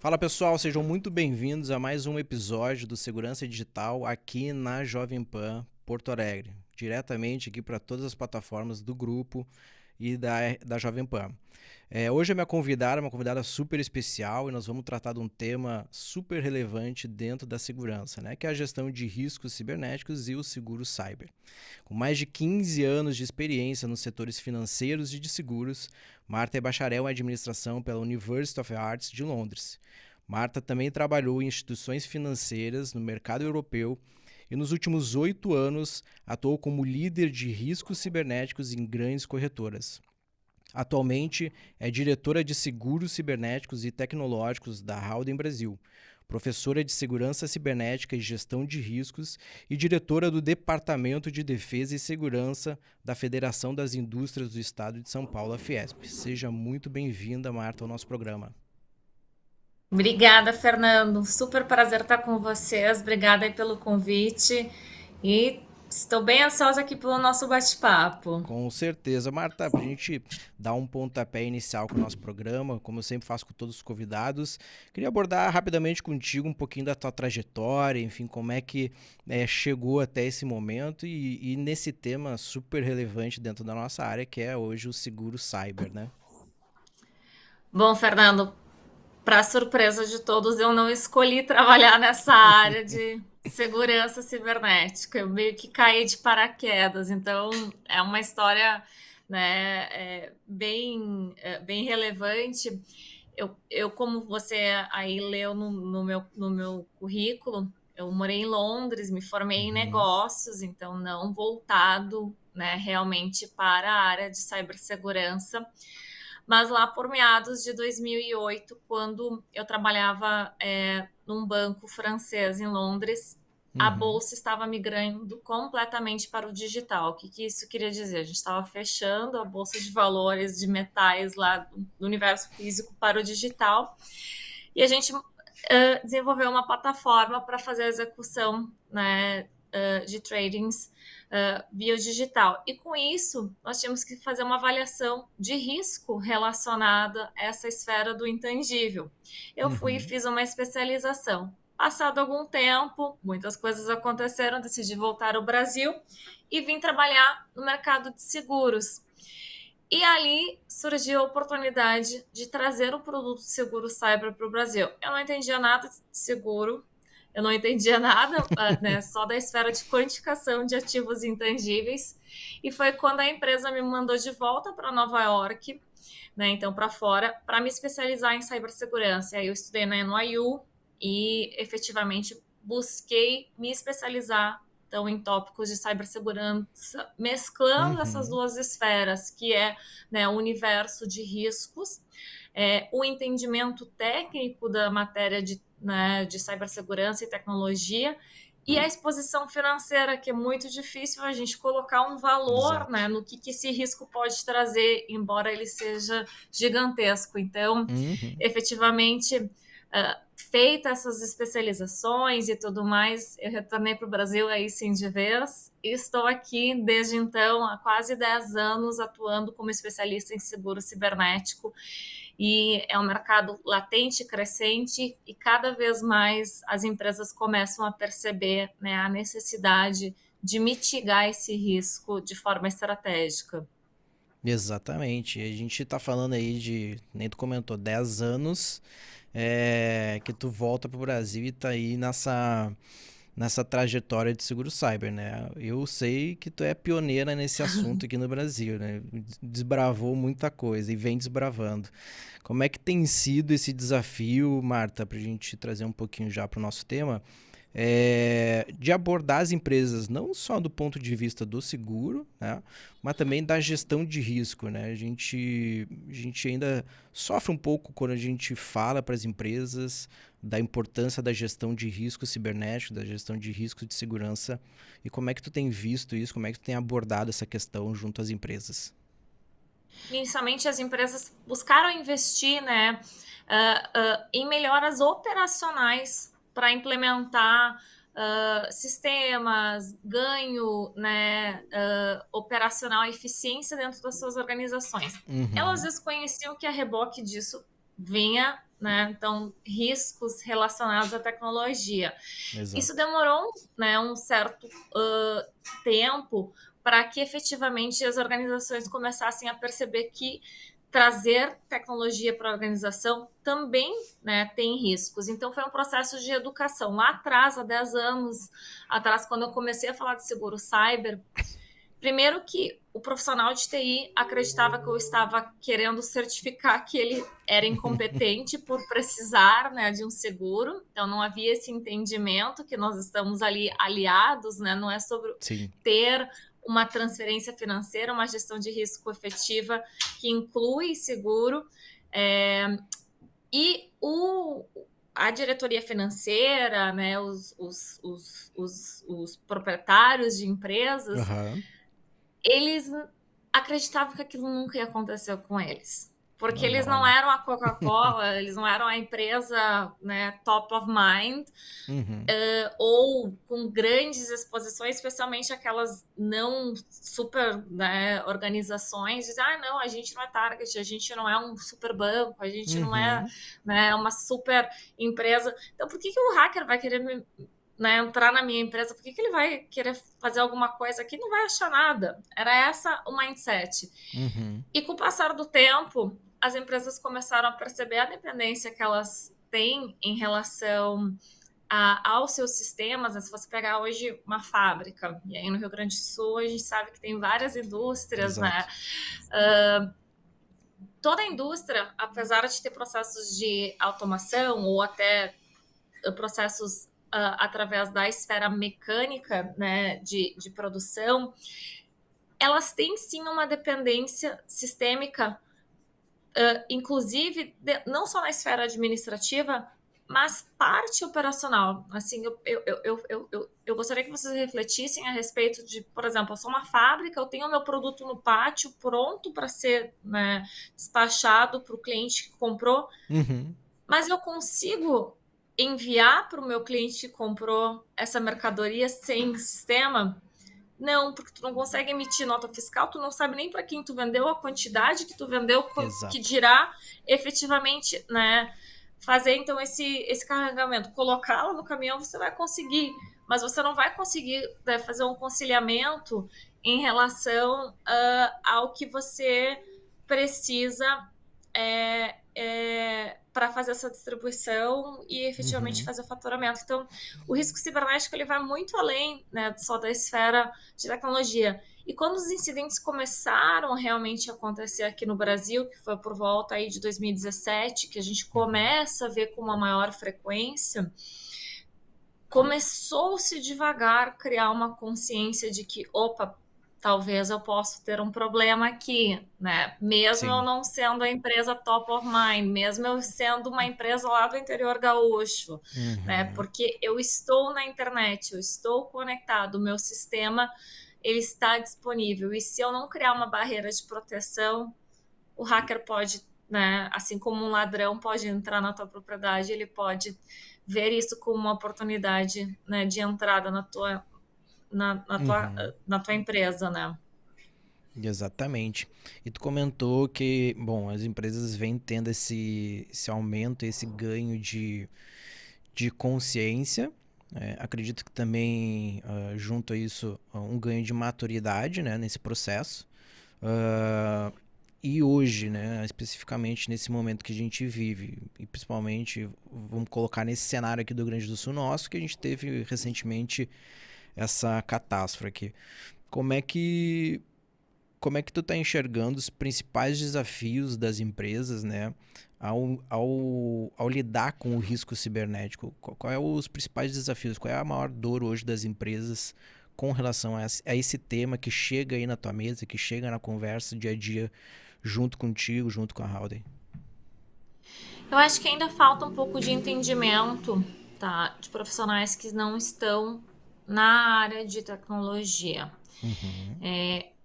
Fala pessoal, sejam muito bem-vindos a mais um episódio do Segurança Digital aqui na Jovem Pan Porto Alegre, diretamente aqui para todas as plataformas do grupo e da Jovem Pan. Hoje a minha convidada é uma convidada super especial e nós vamos tratar de um tema super relevante dentro da segurança, né? Que é a gestão de riscos cibernéticos e o seguro cyber. Com mais de 15 anos de experiência nos setores financeiros e de seguros, Marta é bacharel em administração pela University of Arts de Londres. Marta também trabalhou em instituições financeiras no mercado europeu e nos últimos 8 anos atuou como líder de riscos cibernéticos em grandes corretoras. Atualmente é diretora de seguros cibernéticos e tecnológicos da Howden Brasil, professora de segurança cibernética e gestão de riscos e diretora do Departamento de Defesa e Segurança da Federação das Indústrias do Estado de São Paulo, a Fiesp. Seja muito bem-vinda, Marta, ao nosso programa. Obrigada, Fernando. Super prazer estar com vocês. Obrigada aí pelo convite. E estou bem ansiosa aqui pelo nosso bate-papo. Com certeza. Marta, para a gente dar um pontapé inicial com o nosso programa, como eu sempre faço com todos os convidados, queria abordar rapidamente contigo um pouquinho da tua trajetória, enfim, como é que chegou até esse momento e nesse tema super relevante dentro da nossa área, que é hoje o seguro cyber, né? Bom, Fernando, para surpresa de todos, eu não escolhi trabalhar nessa área de segurança cibernética. Eu meio que caí de paraquedas. Então, é uma história, né, bem relevante. Como você aí leu no meu currículo, eu morei em Londres, me formei em Uhum, negócios, então não voltado, né, realmente para a área de cibersegurança. Mas lá por meados de 2008, quando eu trabalhava num banco francês em Londres, a uhum, bolsa estava migrando completamente para o digital. O que, que isso queria dizer? A gente estava fechando a bolsa de valores de metais lá do universo físico para o digital e a gente desenvolveu uma plataforma para fazer a execução, né, de tradings via digital. E com isso, nós tínhamos que fazer uma avaliação de risco relacionada a essa esfera do intangível. Eu fui e uhum. fiz uma especialização. Passado algum tempo, muitas coisas aconteceram, decidi voltar ao Brasil e vim trabalhar no mercado de seguros. E ali surgiu a oportunidade de trazer o produto de seguro cyber para o Brasil. Eu não entendia nada de seguro, eu não entendia nada, né, só da esfera de quantificação de ativos intangíveis. E foi quando a empresa me mandou de volta para Nova York, né, então para fora, para me especializar em cibersegurança. Aí eu estudei na NYU e efetivamente busquei me especializar então em tópicos de cibersegurança, mesclando essas Uhum. duas esferas, que é, né, o universo de riscos, o entendimento técnico da matéria de cibersegurança e tecnologia, e a exposição financeira, que é muito difícil a gente colocar um valor, Exato. né, no que esse risco pode trazer, embora ele seja gigantesco. Então, Uhum. efetivamente, feita essas especializações e tudo mais, eu retornei para o Brasil aí sim de vez e estou aqui desde então, há quase 10 anos, atuando como especialista em seguro cibernético. E é um mercado latente, crescente, e cada vez mais as empresas começam a perceber, né, a necessidade de mitigar esse risco de forma estratégica. Exatamente. A gente tá falando aí de, nem tu comentou, 10 anos que tu volta pro Brasil e tá aí nessa trajetória de seguro cyber, né? Eu sei que tu é pioneira nesse assunto aqui no Brasil, né? Desbravou muita coisa e vem desbravando. Como é que tem sido esse desafio, Marta, pra gente trazer um pouquinho já pro nosso tema? De abordar as empresas não só do ponto de vista do seguro, né, mas também da gestão de risco. Né? A gente ainda sofre um pouco quando a gente fala para as empresas da importância da gestão de risco cibernético, da gestão de risco de segurança. E como é que tu tem visto isso? Como é que tu tem abordado essa questão junto às empresas? Inicialmente, as empresas buscaram investir, né, em melhoras operacionais para implementar sistemas, ganho, né, operacional, eficiência dentro das suas organizações. Elas Uhum. desconheciam que a reboque disso vinha, né? Então, riscos relacionados à tecnologia. Isso Exato. demorou, né, um certo tempo para que efetivamente as organizações começassem a perceber que trazer tecnologia para a organização também, né, tem riscos. Então, foi um processo de educação. Lá atrás, há 10 anos atrás, quando eu comecei a falar de seguro cyber, primeiro que o profissional de TI acreditava que eu estava querendo certificar que ele era incompetente por precisar, né, de um seguro. Então não havia esse entendimento que nós estamos ali aliados, né? Não é sobre Sim. ter uma transferência financeira, uma gestão de risco efetiva que inclui seguro. E a diretoria financeira, né, os proprietários de empresas, Aham. eles acreditavam que aquilo nunca ia acontecer com eles. Porque eles Normal, não né? eram a Coca-Cola, eles não eram a empresa, né, top of mind, Uhum. ou com grandes exposições, especialmente aquelas não super, né, organizações, dizem, não, a gente não é Target, a gente não é um super banco, a gente não é, Uhum. né, uma super empresa. Então, por que o hacker vai querer né, entrar na minha empresa? Por que ele vai querer fazer alguma coisa aqui? Não vai achar nada. Era essa o mindset. Uhum. E com o passar do tempo, as empresas começaram a perceber a dependência que elas têm em relação aos seus sistemas. Se você pegar hoje uma fábrica, e aí no Rio Grande do Sul a gente sabe que tem várias indústrias, né? Exato. Toda a indústria, apesar de ter processos de automação ou até processos através da esfera mecânica, né, de produção, elas têm sim uma dependência sistêmica, inclusive não só na esfera administrativa, mas parte operacional. Assim, eu gostaria que vocês refletissem a respeito de, por exemplo, eu sou uma fábrica, eu tenho o meu produto no pátio pronto para ser, né, despachado para o cliente que comprou, Uhum. mas eu consigo enviar para o meu cliente que comprou essa mercadoria sem sistema? Não, porque tu não consegue emitir nota fiscal, tu não sabe nem para quem tu vendeu, a quantidade que tu vendeu, que Exato. dirá efetivamente, né, fazer então esse carregamento. Colocá-lo no caminhão você vai conseguir, mas você não vai conseguir, né, fazer um conciliamento em relação ao que você precisa para fazer essa distribuição e efetivamente Uhum. fazer o faturamento. Então, o risco cibernético ele vai muito além, né, só da esfera de tecnologia. E quando os incidentes começaram realmente a acontecer aqui no Brasil, que foi por volta aí de 2017, que a gente Uhum. começa a ver com uma maior frequência, começou-se devagar a criar uma consciência de que, opa, talvez eu possa ter um problema aqui, né? Mesmo eu Sim. não sendo a empresa top of mind, mesmo eu sendo uma empresa lá do interior gaúcho, né? Uhum. Porque eu estou na internet, eu estou conectado, o meu sistema ele está disponível. E se eu não criar uma barreira de proteção, o hacker pode, né, assim como um ladrão pode entrar na tua propriedade, ele pode ver isso como uma oportunidade, né, de entrada Uhum. na tua empresa, né? Exatamente. E tu comentou que, bom, as empresas vêm tendo esse aumento, esse ganho de consciência. Acredito que também, junto a isso, um ganho de maturidade, né, nesse processo. E hoje, né, especificamente nesse momento que a gente vive, e principalmente, vamos colocar nesse cenário aqui do Rio Grande do Sul nosso, que a gente teve recentemente essa catástrofe aqui. Como é que como é que tu tá enxergando os principais desafios das empresas, né, ao lidar com o risco cibernético? Qual é os principais desafios? Qual é a maior dor hoje das empresas com relação a esse tema que chega aí na tua mesa, que chega na conversa dia a dia junto contigo, junto com a Howden? Eu acho que ainda falta um pouco de entendimento, tá, de profissionais que não estão na área de tecnologia. Uhum.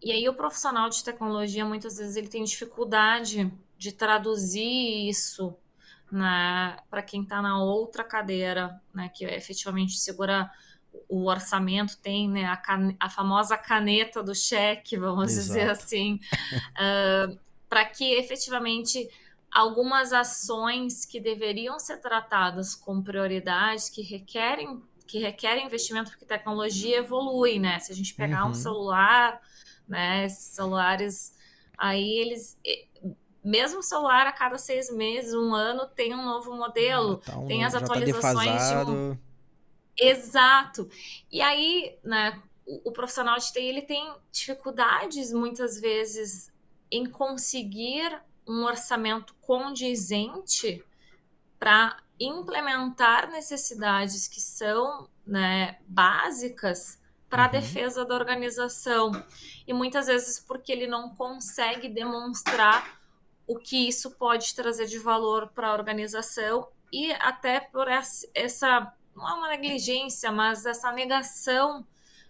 E aí o profissional de tecnologia muitas vezes ele tem dificuldade de traduzir isso, né, para quem está na outra cadeira, né, que efetivamente segura o orçamento, tem, né, a famosa caneta do cheque, vamos dizer Exato. assim, para que efetivamente algumas ações que deveriam ser tratadas com prioridade, que requerem investimento, porque tecnologia evolui, né? Se a gente pegar um Uhum. celular, né, esses celulares aí, mesmo celular a cada 6 meses, um ano, tem um novo modelo, tem as Já tá atualizações de um. defasado. Exato. E aí, né, o profissional de TI, ele tem dificuldades muitas vezes em conseguir um orçamento condizente para implementar necessidades que são, né, básicas para a Uhum. defesa da organização. E muitas vezes porque ele não consegue demonstrar o que isso pode trazer de valor para a organização, e até por essa, não é uma negligência, mas essa negação,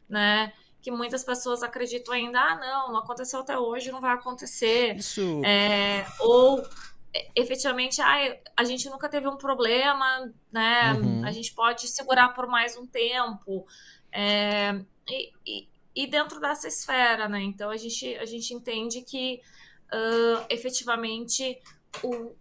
né? Que muitas pessoas acreditam ainda, não aconteceu até hoje, não vai acontecer. Isso. Ou efetivamente, a gente nunca teve um problema, né? A Uhum. gente pode segurar por mais um tempo. É, e dentro dessa esfera, né? Então a gente entende que efetivamente o,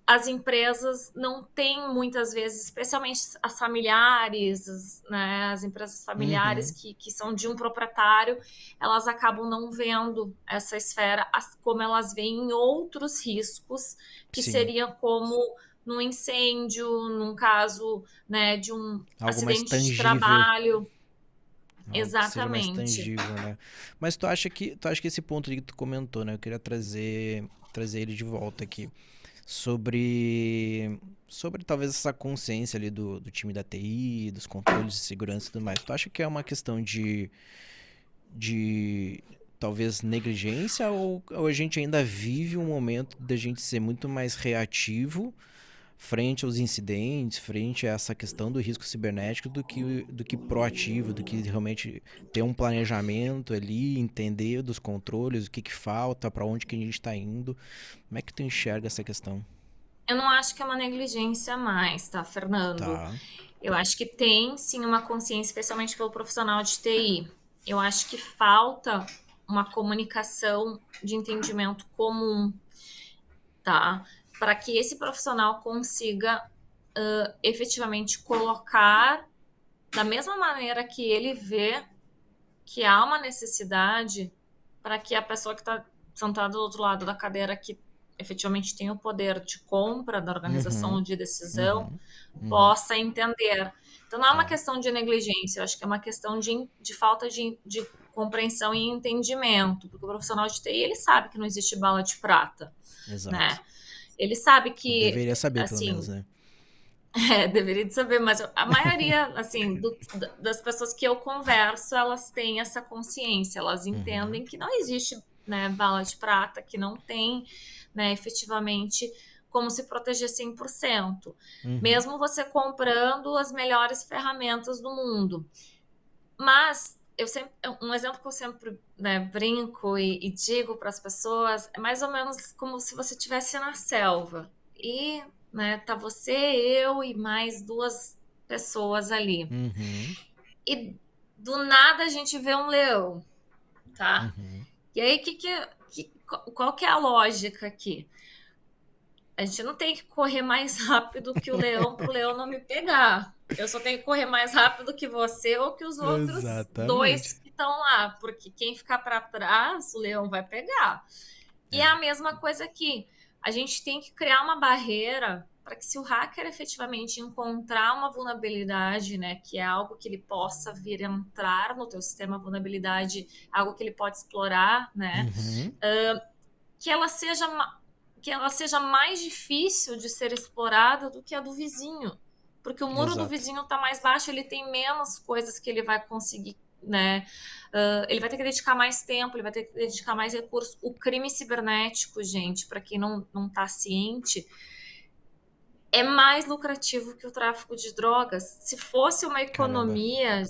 as empresas não têm muitas vezes, especialmente as familiares, né, as empresas familiares Uhum. que são de um proprietário, elas acabam não vendo essa esfera como elas veem em outros riscos, que Sim. seria como num incêndio, num caso, né, de um Algo mais acidente de tangível. trabalho. Algo que seja mais Exatamente. tangível, né? Mas tu acha que esse ponto aí que tu comentou, né? Eu queria trazer ele de volta aqui. Sobre talvez essa consciência ali do time da TI, dos controles de segurança e tudo mais. Tu acha que é uma questão de talvez negligência ou a gente ainda vive um momento da gente ser muito mais reativo frente aos incidentes, frente a essa questão do risco cibernético do que proativo, do que realmente ter um planejamento ali, entender dos controles, o que que falta, para onde que a gente está indo. Como é que tu enxerga essa questão? Eu não acho que é uma negligência mais, tá, Fernando? Tá. Eu acho que tem sim uma consciência, especialmente pelo profissional de TI. Eu acho que falta uma comunicação de entendimento comum, tá? Para que esse profissional consiga efetivamente colocar da mesma maneira que ele vê que há uma necessidade, para que a pessoa que está sentada do outro lado da cadeira, que efetivamente tem o poder de compra da organização Uhum. ou de decisão, Uhum. Uhum. possa entender. Então, não é uma Tá. questão de negligência, eu acho que é uma questão de falta de compreensão e entendimento, porque o profissional de TI, ele sabe que não existe bala de prata, Exato. né? Ele sabe Ou que, deveria saber, pelo menos, assim, né? deveria de saber, mas a maioria, assim, das pessoas que eu converso, elas têm essa consciência, elas Uhum. entendem que não existe, né, bala de prata, que não tem, né, efetivamente como se proteger 100%, Uhum. mesmo você comprando as melhores ferramentas do mundo. Mas um exemplo que eu sempre, né, brinco e digo para as pessoas é mais ou menos como se você estivesse na selva e, né, tá você, eu e mais duas pessoas ali. Uhum. E do nada a gente vê um leão, tá? Uhum. E aí qual que é a lógica aqui? A gente não tem que correr mais rápido que o leão para o leão não me pegar. Eu só tenho que correr mais rápido que você ou que os outros dois Exatamente. que estão lá, porque quem ficar para trás, o leão vai pegar. E é É. a mesma coisa aqui. A gente tem que criar uma barreira para que, se o hacker efetivamente encontrar uma vulnerabilidade, né, que é algo que ele possa vir entrar no teu sistema, vulnerabilidade, algo que ele pode explorar, né, Uhum. que ela seja mais difícil de ser explorada do que a do vizinho. Porque o muro do Exato. vizinho está mais baixo, ele tem menos coisas que ele vai conseguir, né? Ele vai ter que dedicar mais tempo, ele vai ter que dedicar mais recursos. O crime cibernético, gente, para quem não está ciente, é mais lucrativo que o tráfico de drogas. Se fosse uma Caramba. economia,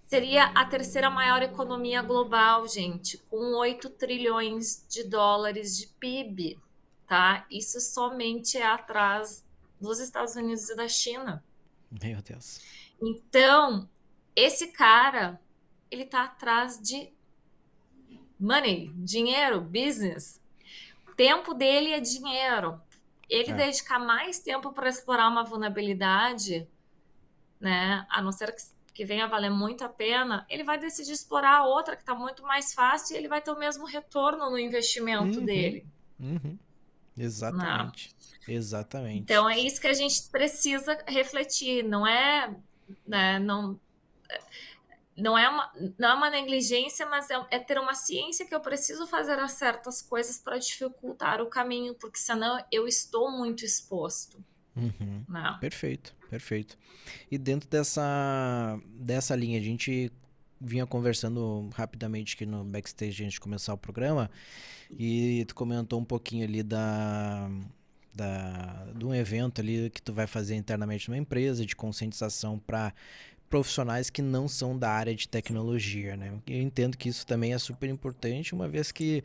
seria a terceira maior economia global, gente, com 8 trilhões de dólares de PIB, tá? Isso somente é atrás dos Estados Unidos e da China. Meu Deus. Então, esse cara, ele tá atrás de money, dinheiro, business. tempo dele é dinheiro. Ele É. dedicar mais tempo para explorar uma vulnerabilidade, né, a não ser que venha a valer muito a pena, ele vai decidir explorar a outra que está muito mais fácil e ele vai ter o mesmo retorno no investimento Uhum, dele, uhum. né? Exatamente. Exatamente. Então é isso que a gente precisa refletir, não é, né, não é uma negligência, mas é ter uma ciência que eu preciso fazer as certas coisas para dificultar o caminho, porque senão eu estou muito exposto, Uhum. né? Perfeito, perfeito. E dentro dessa linha, a gente vinha conversando rapidamente aqui no backstage antes de começar o programa, e tu comentou um pouquinho ali de um evento ali que tu vai fazer internamente numa empresa de conscientização para profissionais que não são da área de tecnologia, né? Eu entendo que isso também é super importante, uma vez que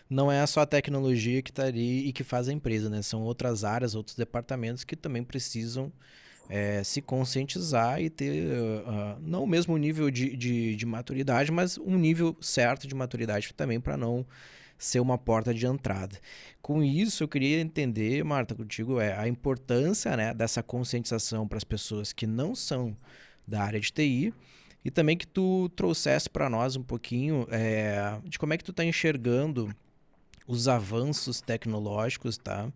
não é só a tecnologia que está ali e que faz a empresa, né? São outras áreas, outros departamentos que também precisam se conscientizar e ter não o mesmo nível de maturidade, mas um nível certo de maturidade também para não ser uma porta de entrada. Com isso, eu queria entender, Marta, contigo, a importância, né, dessa conscientização para as pessoas que não são da área de TI e também que tu trouxesse para nós um pouquinho de como é que tu está enxergando os avanços tecnológicos, tá?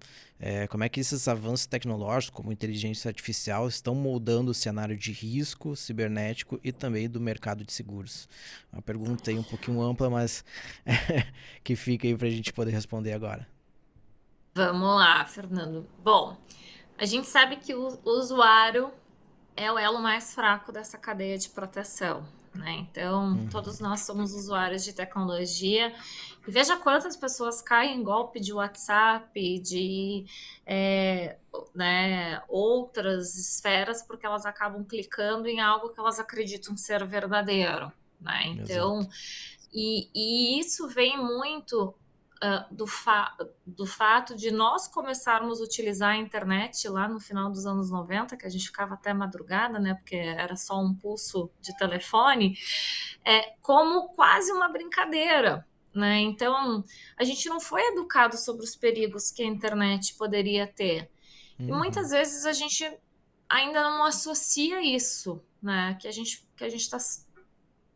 Como é que esses avanços tecnológicos, como inteligência artificial, estão moldando o cenário de risco cibernético e também do mercado de seguros? Uma pergunta aí um pouquinho ampla, mas que fica aí para a gente poder responder agora. Vamos lá, Fernando. Bom, a gente sabe que o usuário é o elo mais fraco dessa cadeia de proteção, né? Então, todos nós somos usuários de tecnologia. E veja quantas pessoas caem em golpe de WhatsApp, né, outras esferas, porque elas acabam clicando em algo que elas acreditam ser verdadeiro, né? Então, Exato. e isso vem muito do fato de nós começarmos a utilizar a internet lá no final dos anos 90, que a gente ficava até madrugada, né, porque era só um pulso de telefone, como quase uma brincadeira. Né? Então, a gente não foi educado sobre os perigos que a internet poderia ter. E Uhum. muitas vezes a gente ainda não associa isso, né? Que a gente está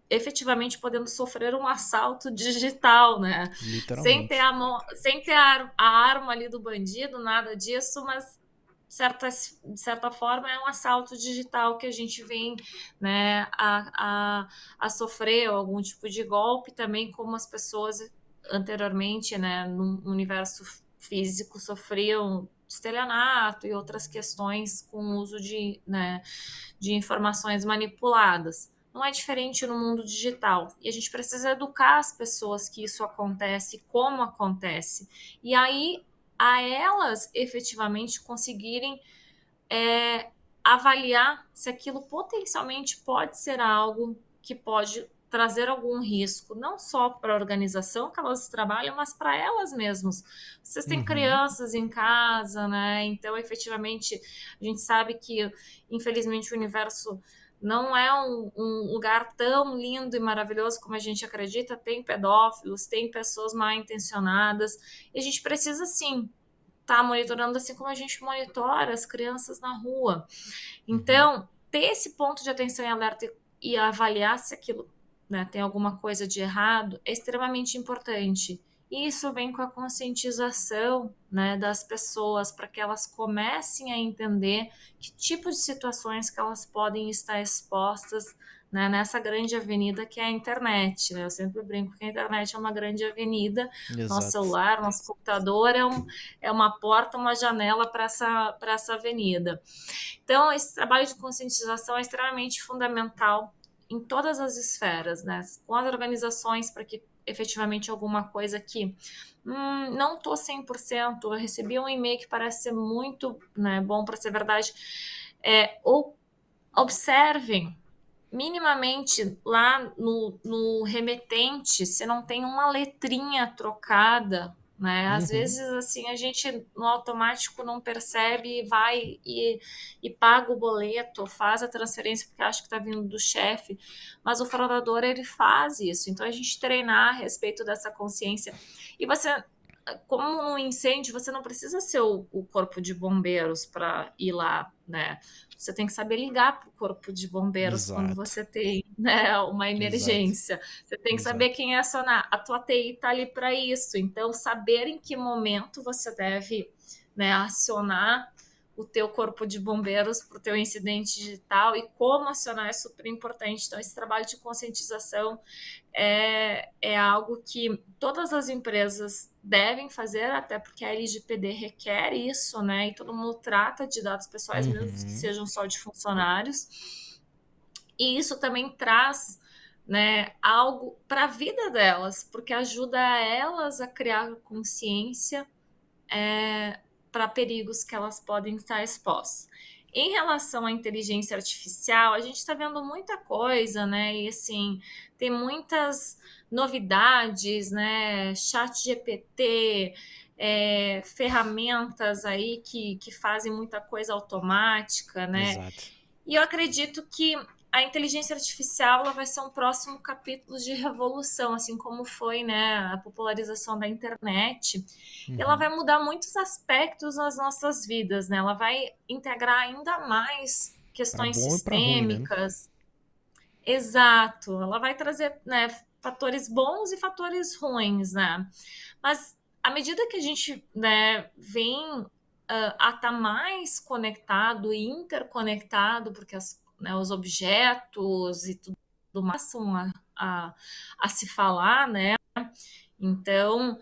efetivamente podendo sofrer um assalto digital, né? Sem ter Literalmente. a mão, sem ter a arma ali do bandido, nada disso, mas de certa forma é um assalto digital que a gente vem, né, a sofrer algum tipo de golpe também, como as pessoas anteriormente, né, no universo físico sofriam estelionato e outras questões com o uso né, de informações manipuladas. Não é diferente no mundo digital. E a gente precisa educar as pessoas que isso acontece, como acontece. E aí, a elas efetivamente conseguirem avaliar se aquilo potencialmente pode ser algo que pode trazer algum risco, não só para a organização que elas trabalham, mas para elas mesmas. Vocês têm Uhum. crianças em casa, né? Então, efetivamente, a gente sabe que, infelizmente, o universo não é um lugar tão lindo e maravilhoso como a gente acredita. Tem pedófilos, tem pessoas mal intencionadas, e a gente precisa, sim, estar monitorando assim como a gente monitora as crianças na rua. Uhum. Então, ter esse ponto de atenção e alerta e avaliar se aquilo, né, tem alguma coisa de errado é extremamente importante. E isso vem com a conscientização, né, das pessoas para que elas comecem a entender que tipo de situações que elas podem estar expostas, né, nessa grande avenida que é a internet. Né? Eu sempre brinco que a internet é uma grande avenida, nosso Exato. celular, nosso computador é uma porta, uma janela para essa avenida. Então, esse trabalho de conscientização é extremamente fundamental em todas as esferas, né? Com as organizações, para que efetivamente alguma coisa que não estou 100%, eu recebi um e-mail que parece ser muito, né, bom para ser verdade, ou observem minimamente lá no remetente, se não tem uma letrinha trocada, né? Às Uhum. vezes, assim, a gente no automático não percebe, vai e paga o boleto, faz a transferência porque acha que está vindo do chefe, mas o fraudador, ele faz isso. Então, a gente treinar a respeito dessa consciência. E você como no incêndio, você não precisa ser o corpo de bombeiros para ir lá, né? Você tem que saber ligar para o corpo de bombeiros quando Exato, você tem, né, uma exato, emergência. Você tem que saber exato. quem é acionar. A tua TI está ali para isso. Então, saber em que momento você deve, né, acionar o teu corpo de bombeiros para o teu incidente digital e como acionar é super importante. Então, esse trabalho de conscientização é algo que todas as empresas devem fazer, até porque a LGPD requer isso, né? E todo mundo trata de dados pessoais, mesmo que Uhum, sejam só de funcionários. E isso também traz, né, algo para a vida delas, porque ajuda elas a criar consciência para perigos que elas podem estar expostas. Em relação à inteligência artificial, a gente está vendo muita coisa, né? E assim, tem muitas novidades, né? Chat GPT, ferramentas aí que fazem muita coisa automática, né? exato. E eu acredito que a inteligência artificial ela vai ser um próximo capítulo de revolução, assim como foi, né, a popularização da internet. E ela vai Uhum. mudar muitos aspectos nas nossas vidas, né? Ela vai integrar ainda mais Para questões bom e para ruim, né? sistêmicas. Exato. Ela vai trazer, né, fatores bons e fatores ruins, né? Mas à medida que a gente, né, vem a estar mais conectado e interconectado, porque né, os objetos e tudo mais são a, a se falar, né? Então,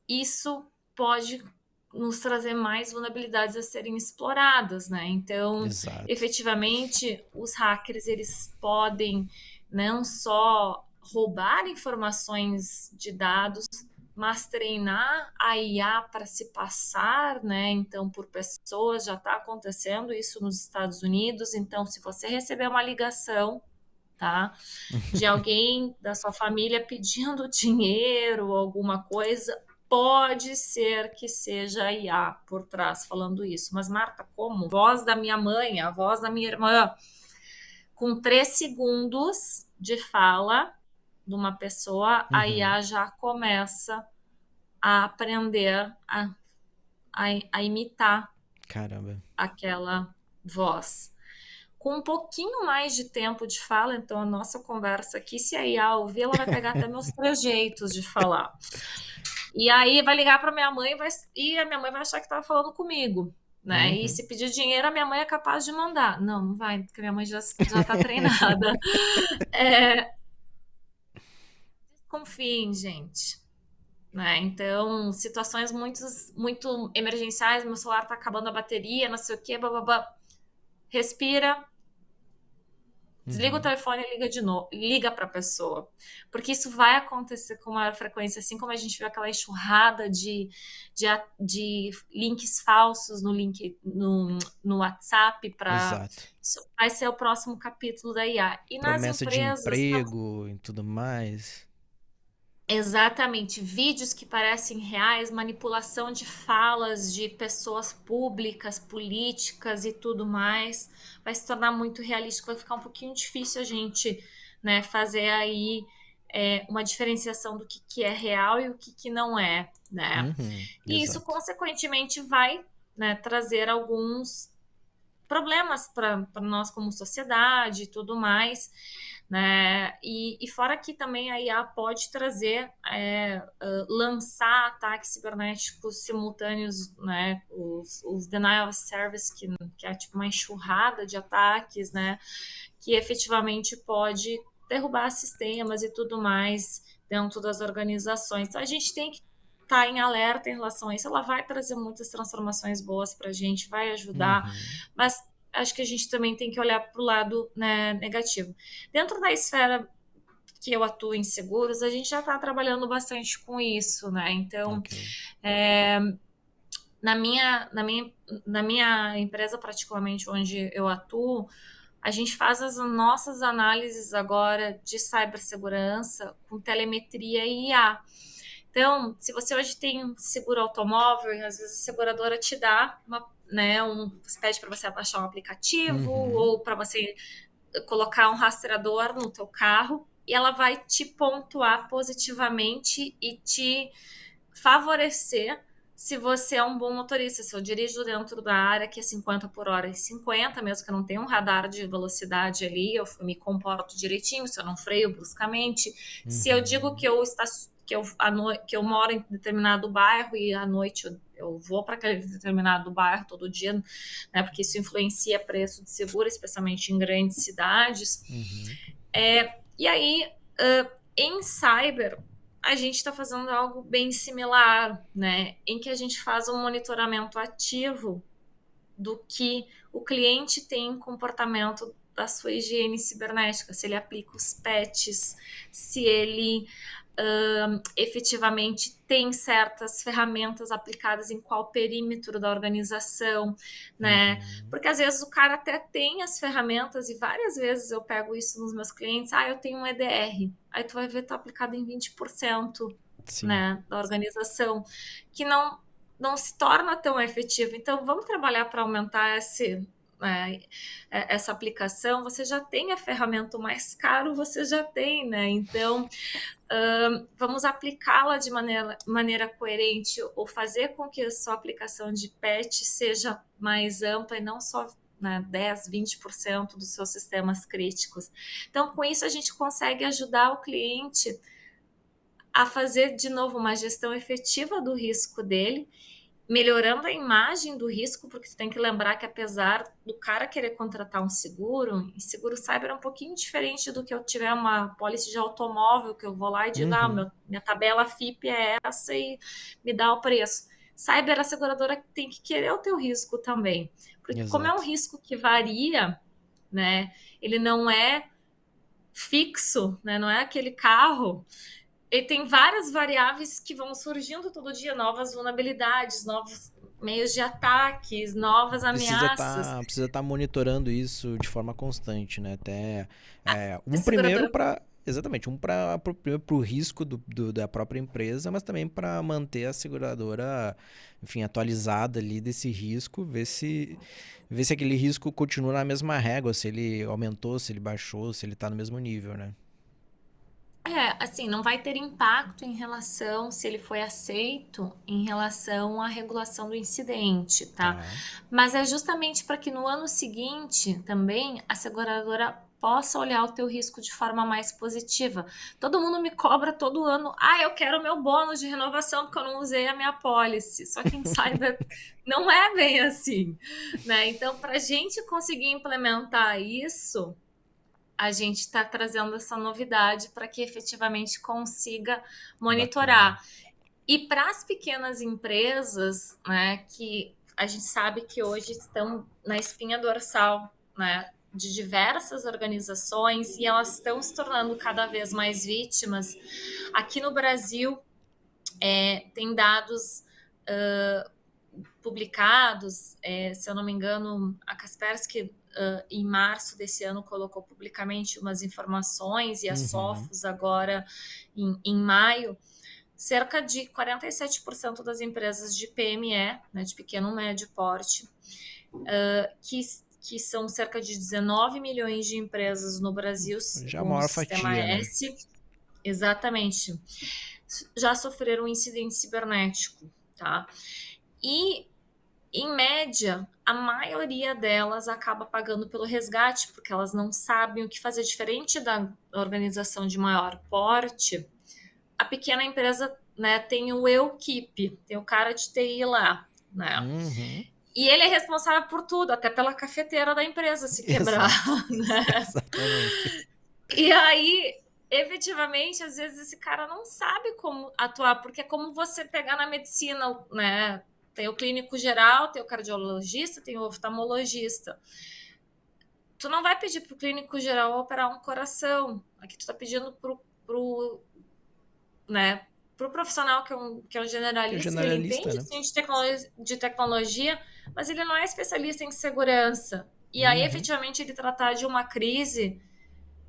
isso pode nos trazer mais vulnerabilidades a serem exploradas, né? Então, Exato. efetivamente, os hackers eles podem não só roubar informações de dados, mas treinar a IA para se passar, né? Então, por pessoas já está acontecendo isso nos Estados Unidos. Então, se você receber uma ligação, tá, de alguém da sua família pedindo dinheiro, alguma coisa, pode ser que seja a IA por trás falando isso. Mas, Marta, como? Voz da minha mãe, a voz da minha irmã, com 3 segundos de fala de uma pessoa, a Uhum. IA já começa a aprender a imitar Caramba. aquela voz. Com um pouquinho mais de tempo de fala, então a nossa conversa aqui, se a IA ouvir, ela vai pegar até meus trejeitos de falar. E aí vai ligar para minha mãe e a minha mãe vai achar que estava falando comigo. Né? E Uhum. se pedir dinheiro, a minha mãe é capaz de mandar. Não, não vai, porque minha mãe já tá treinada. É, confiem, gente. Né? Então, situações muito emergenciais, meu celular tá acabando a bateria, não sei o quê, bababá. Respira, desliga o Uhum. telefone e liga de novo, liga para a pessoa, porque isso vai acontecer com maior frequência, assim como a gente viu aquela enxurrada de links falsos no WhatsApp para Exato. isso vai ser o próximo capítulo da IA. E nas Promessa de empresas, emprego e tudo mais. exatamente, vídeos que parecem reais, manipulação de falas de pessoas públicas, políticas e tudo mais, vai se tornar muito realístico, vai ficar um pouquinho difícil a gente, né, fazer aí uma diferenciação do que é real e o que não é, né? Uhum. E isso, Exato. consequentemente, vai, né, trazer alguns problemas para nós como sociedade e tudo mais, né? E fora que também a IA pode trazer, lançar ataques cibernéticos simultâneos, né? Os denial of service, que é tipo uma enxurrada de ataques, né? Que efetivamente pode derrubar sistemas e tudo mais dentro das organizações. Então a gente tem que estar em alerta em relação a isso. Ela vai trazer muitas transformações boas para a gente, vai ajudar, Uhum. mas acho que a gente também tem que olhar para o lado, né, negativo. Dentro da esfera que eu atuo em seguros, a gente já está trabalhando bastante com isso, né? Então, Ok. na minha, na minha, na minha empresa, particularmente onde eu atuo, a gente faz as nossas análises agora de cibersegurança com telemetria e IA. Então, se você hoje tem um seguro automóvel, às vezes a seguradora te dá você pede para você baixar um aplicativo Uhum. ou para você colocar um rastreador no teu carro e ela vai te pontuar positivamente e te favorecer se você é um bom motorista. Se eu dirijo dentro da área que é 50 por hora e 50, mesmo que eu não tenha um radar de velocidade ali, eu me comporto direitinho, se eu não freio bruscamente. Se eu digo que eu moro em determinado bairro e à noite eu vou para aquele determinado bairro todo dia, né, porque isso influencia preço de seguro, especialmente em grandes cidades. E aí, em cyber, a gente está fazendo algo bem similar, né? Em que a gente faz um monitoramento ativo do que o cliente tem em comportamento da sua higiene cibernética, se ele aplica os patches, se ele efetivamente tem certas ferramentas aplicadas em qual perímetro da organização, né? Porque às vezes o cara até tem as ferramentas e várias vezes eu pego isso nos meus clientes, eu tenho um EDR, aí tu vai ver tá aplicado em 20%, né, da organização, que não se torna tão efetivo. Então, vamos trabalhar para aumentar essa aplicação. Você já tem a ferramenta mais caro, você já tem, né? Então, vamos aplicá-la de maneira coerente ou fazer com que a sua aplicação de patch seja mais ampla e não só 10, 20% dos seus sistemas críticos. Então, com isso, a gente consegue ajudar o cliente a fazer, de novo, uma gestão efetiva do risco dele, melhorando a imagem do risco, porque tu tem que lembrar que apesar do cara querer contratar um seguro, e seguro cyber é um pouquinho diferente do que eu tiver uma pólice de automóvel, que eu vou lá e digo, minha tabela FIP é essa e me dá o preço. Cyber, a seguradora tem que querer o teu risco também, porque como é um risco que varia, né, ele não é fixo, né, não é aquele carro, ele tem várias variáveis que vão surgindo todo dia, novas vulnerabilidades, novos meios de ataques, novas ameaças. Precisa estar monitorando isso de forma constante, né? Até seguradora... exatamente, para o risco da própria empresa, mas também para manter a seguradora, enfim, atualizada ali desse risco, ver se aquele risco continua na mesma régua, se ele aumentou, se ele baixou, se ele está no mesmo nível, né? Assim, não vai ter impacto em relação, se ele foi aceito, em relação à regulação do incidente, tá? Mas é justamente para que no ano seguinte também a seguradora possa olhar o teu risco de forma mais positiva. Todo mundo me cobra todo ano, eu quero o meu bônus de renovação porque eu não usei a minha pólice. Só que em cyber não é bem assim, né? Então, para a gente conseguir implementar isso, a gente está trazendo essa novidade para que efetivamente consiga monitorar. Bacana. E para as pequenas empresas, né, que a gente sabe que hoje estão na espinha dorsal, né, de diversas organizações e elas estão se tornando cada vez mais vítimas. Aqui no Brasil, tem dados publicados, se eu não me engano, a Kaspersky em março desse ano colocou publicamente umas informações e a Sophos agora em maio, cerca de 47% das empresas de PME, né, de pequeno e médio porte, que são cerca de 19 milhões de empresas no Brasil já com a maior o sistema fatia, S, né? Exatamente, já sofreram um incidente cibernético, tá? E em média, a maioria delas acaba pagando pelo resgate, porque elas não sabem o que fazer. Diferente da organização de maior porte, a pequena empresa, né, tem o equipe, tem o cara de TI lá, né? E ele é responsável por tudo, até pela cafeteira da empresa se quebrar. Né? Exatamente. E aí, efetivamente, às vezes esse cara não sabe como atuar, porque é como você pegar na medicina, né? Tem o clínico geral, tem o cardiologista, tem o oftalmologista. Tu não vai pedir pro clínico geral operar um coração. Aqui tu tá pedindo pro profissional que é um generalista, que ele entende, né? Sim, de tecnologia, mas ele não é especialista em segurança. E aí, efetivamente, ele tratar de uma crise,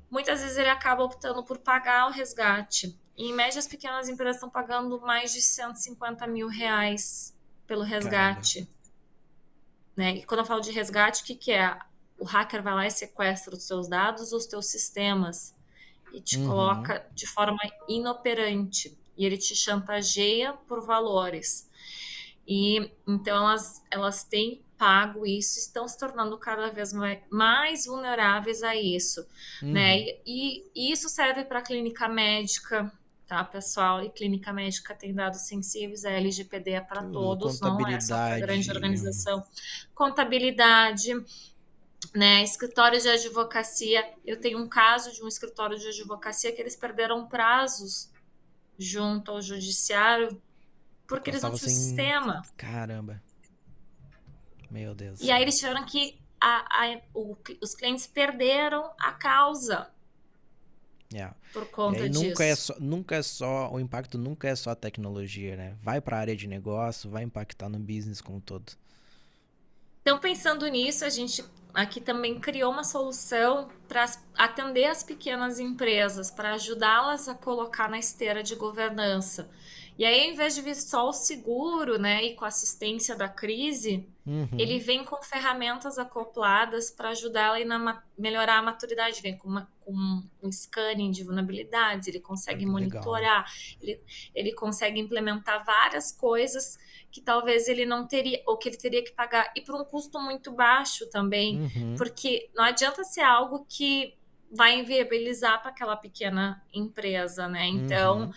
muitas vezes ele acaba optando por pagar o resgate. E, em média, as pequenas empresas estão pagando mais de 150 mil reais pelo resgate. Né? E quando eu falo de resgate, o que é? O hacker vai lá e sequestra os seus dados, os teus sistemas. e te Uhum. coloca de forma inoperante. E ele te chantageia por valores. E então elas têm pago isso, estão se tornando cada vez mais vulneráveis a isso, né? Uhum. E isso serve para a clínica médica, tá, pessoal? E clínica médica tem dados sensíveis, a LGPD é para Tudo. todos, não é só para grande Contabilidade. organização. Contabilidade, né? Escritório de advocacia. Eu tenho um caso de um escritório de advocacia que eles perderam prazos junto ao judiciário Porque porque elas eles não estavam tinham sem. sistema. Caramba. Meu Deus do E aí céu. eles tiveram que os clientes perderam a causa Yeah. por E conta aí disso. nunca é só, o impacto nunca é só a tecnologia, né? Vai para a área de negócio, vai impactar no business como um todo. Então, pensando nisso, a gente aqui também criou uma solução para atender as pequenas empresas, para ajudá-las a colocar na esteira de governança. E aí, em vez de vir só o seguro, né, e com a assistência da crise, ele Uhum. vem com ferramentas acopladas para ajudá-la a melhorar a maturidade. Vem com um scanning de vulnerabilidades, ele consegue Legal. monitorar, ele consegue implementar várias coisas que talvez ele não teria, ou que ele teria que pagar, e por um custo muito baixo também, Uhum. porque não adianta ser algo que vai inviabilizar para aquela pequena empresa, né? Então, Uhum.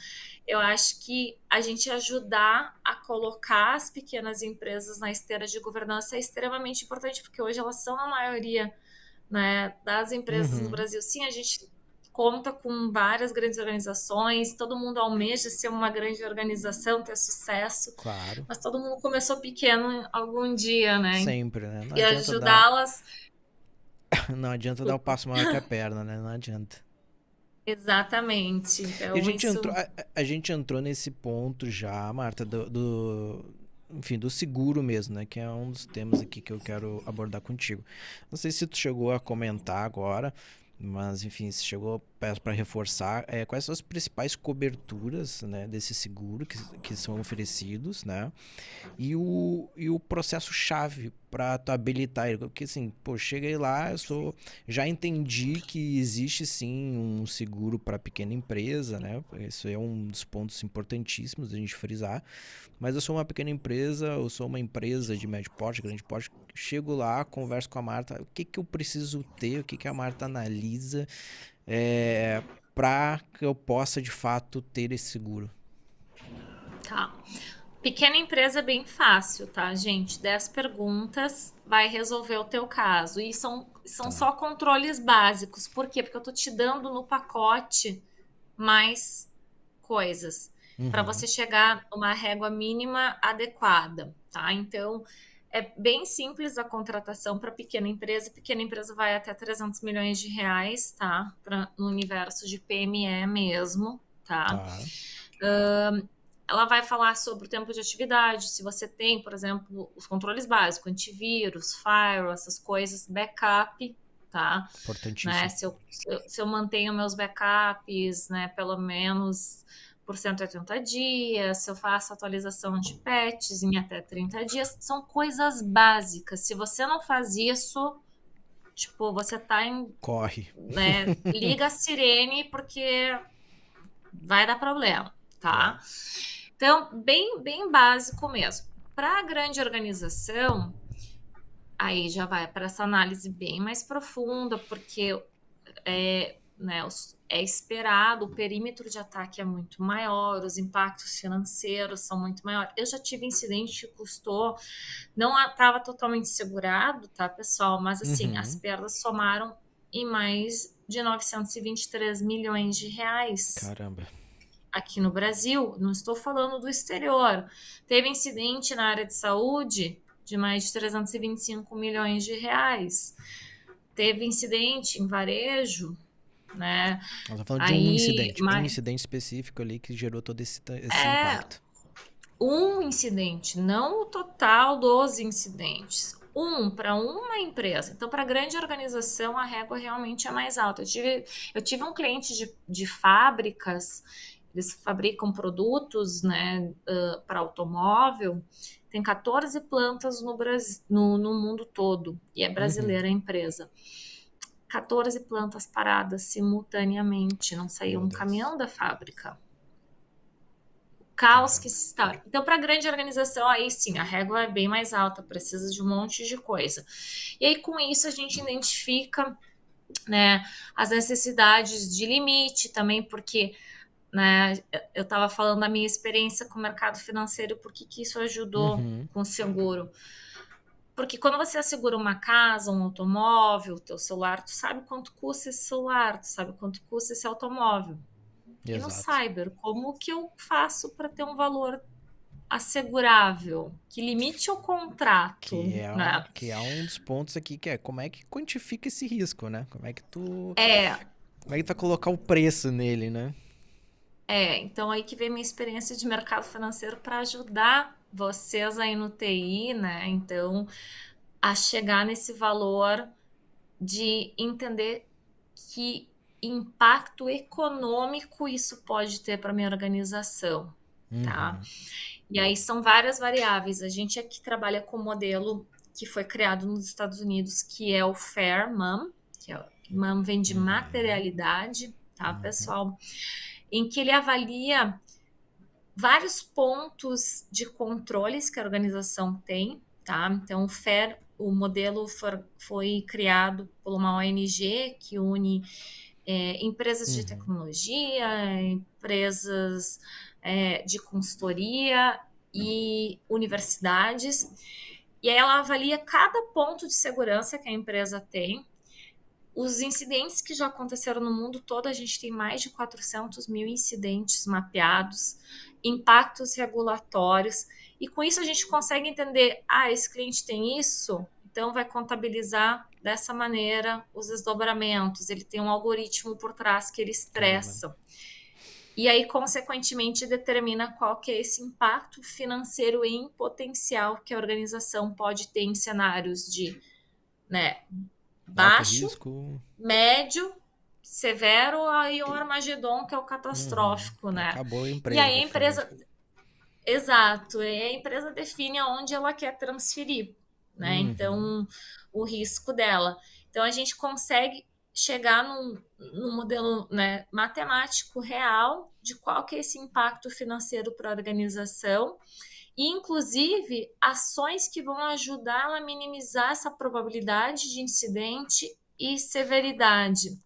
eu acho que a gente ajudar a colocar as pequenas empresas na esteira de governança é extremamente importante, porque hoje elas são a maioria, né, das empresas no Uhum. Brasil. Sim, a gente conta com várias grandes organizações, todo mundo almeja ser uma grande organização, ter sucesso, Claro. mas todo mundo começou pequeno algum dia, né? Sempre, né? Não E adianta dar, ajudá-las. não adianta dar o Desculpa. passo maior que a perna, né? Não adianta. Exatamente. E a Então, gente entrou, isso. a gente entrou nesse ponto já, Marta, enfim, do seguro mesmo, né? Que é um dos temas aqui que eu quero abordar contigo. Não sei se tu chegou a comentar agora, mas enfim, se chegou, peço para reforçar, quais são as principais coberturas, né, desse seguro que são oferecidos, né? E o processo-chave para tu habilitar ele. Porque assim, pô, cheguei lá, já entendi que existe sim um seguro para pequena empresa, né? Isso é um dos pontos importantíssimos da gente frisar. Mas eu sou uma pequena empresa, eu sou uma empresa de médio porte, grande porte. Chego lá, converso com a Marta, o que que eu preciso ter, o que que a Marta analisa para que eu possa de fato ter esse seguro. Tá. Pequena empresa é bem fácil, tá, gente? 10 perguntas vai resolver o teu caso. E são Tá. só controles básicos. Por quê? Porque eu tô te dando no pacote mais coisas para Uhum. você chegar numa régua mínima adequada, tá? Então, é bem simples a contratação para pequena empresa. Pequena empresa vai até 300 milhões de reais, tá? No universo de PME mesmo, tá? Tá. Ela vai falar sobre o tempo de atividade, se você tem, por exemplo, os controles básicos, antivírus, firewall, essas coisas, backup, tá? Né? Importantíssimo. Se eu mantenho meus backups, né, pelo menos por 180 dias, se eu faço atualização de patches em até 30 dias, são coisas básicas. Se você não faz isso, tipo, você tá em, Corre. né, liga a sirene porque vai dar problema, É. tá? Então, bem básico mesmo. Para a grande organização, aí já vai para essa análise bem mais profunda, porque é esperado, o perímetro de ataque é muito maior, os impactos financeiros são muito maiores. Eu já tive incidente que custou, não estava totalmente segurado, tá, pessoal? Mas assim, as Uhum. perdas somaram em mais de 923 milhões de reais Caramba. aqui no Brasil, não estou falando do exterior. Teve incidente na área de saúde de mais de 325 milhões de reais. Teve incidente em varejo, né? Nós estamos falando de Aí, um incidente específico ali que gerou todo esse é impacto. um incidente, não o total dos incidentes. Um para uma empresa. Então, para grande organização, a régua realmente é mais alta. Eu tive um cliente de fábricas, eles fabricam produtos, né, para automóvel, tem 14 plantas no Brasil, no mundo todo, e é Uhum. brasileira a empresa. 14 plantas paradas simultaneamente, não saiu Meu um Deus. caminhão da fábrica. Caos Caramba. que se está. Então, para grande organização, aí sim, a régua é bem mais alta, precisa de um monte de coisa. E aí, com isso, a gente identifica, né, as necessidades de limite também, porque, né, eu estava falando da minha experiência com o mercado financeiro, por que isso ajudou com o seguro. Porque quando você assegura uma casa, um automóvel, teu celular, tu sabe quanto custa esse celular, tu sabe quanto custa esse automóvel. E no Exato. cyber, como que eu faço para ter um valor assegurável? Que limite o contrato, né? Que é um dos pontos aqui que é como é que quantifica esse risco, né? Como é que tu vai colocar o preço nele, né? Então aí que vem minha experiência de mercado financeiro para ajudar vocês aí no TI, né? Então, a chegar nesse valor de entender que impacto econômico isso pode ter para minha organização, tá? E aí são várias variáveis. A gente aqui trabalha com um modelo que foi criado nos Estados Unidos, que é o FAIR MAM, que é, MAM vem de materialidade, tá, pessoal? Em que ele avalia vários pontos de controles que a organização tem, tá? Então, o FAIR, o modelo foi criado por uma ONG que une empresas de tecnologia, empresas de consultoria e universidades. E aí ela avalia cada ponto de segurança que a empresa tem, os incidentes que já aconteceram no mundo todo, a gente tem mais de 400 mil incidentes mapeados, impactos regulatórios, e com isso a gente consegue entender, esse cliente tem isso, então vai contabilizar dessa maneira os desdobramentos, ele tem um algoritmo por trás que ele estressa. E aí, consequentemente, determina qual que é esse impacto financeiro em potencial que a organização pode ter em cenários de, né, baixo, médio, severo e o Armagedon, que é o catastrófico, né? Acabou a empresa. E aí a empresa... Exato. E a empresa define aonde ela quer transferir, né? Então, o risco dela. Então, a gente consegue chegar num modelo, né, matemático real de qual que é esse impacto financeiro para a organização e, inclusive, ações que vão ajudar ela a minimizar essa probabilidade de incidente e severidade.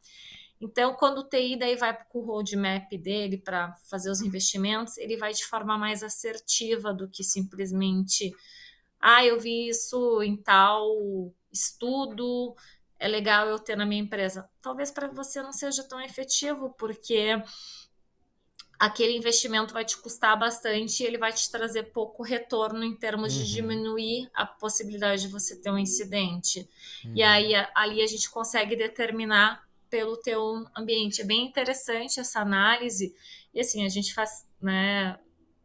Então, quando o TI daí vai para o roadmap dele para fazer os investimentos, ele vai de forma mais assertiva do que simplesmente eu vi isso em tal estudo, é legal eu ter na minha empresa. Talvez para você não seja tão efetivo, porque aquele investimento vai te custar bastante e ele vai te trazer pouco retorno em termos de diminuir a possibilidade de você ter um incidente. E aí ali a gente consegue determinar pelo teu ambiente. É bem interessante essa análise e assim, a gente faz, né,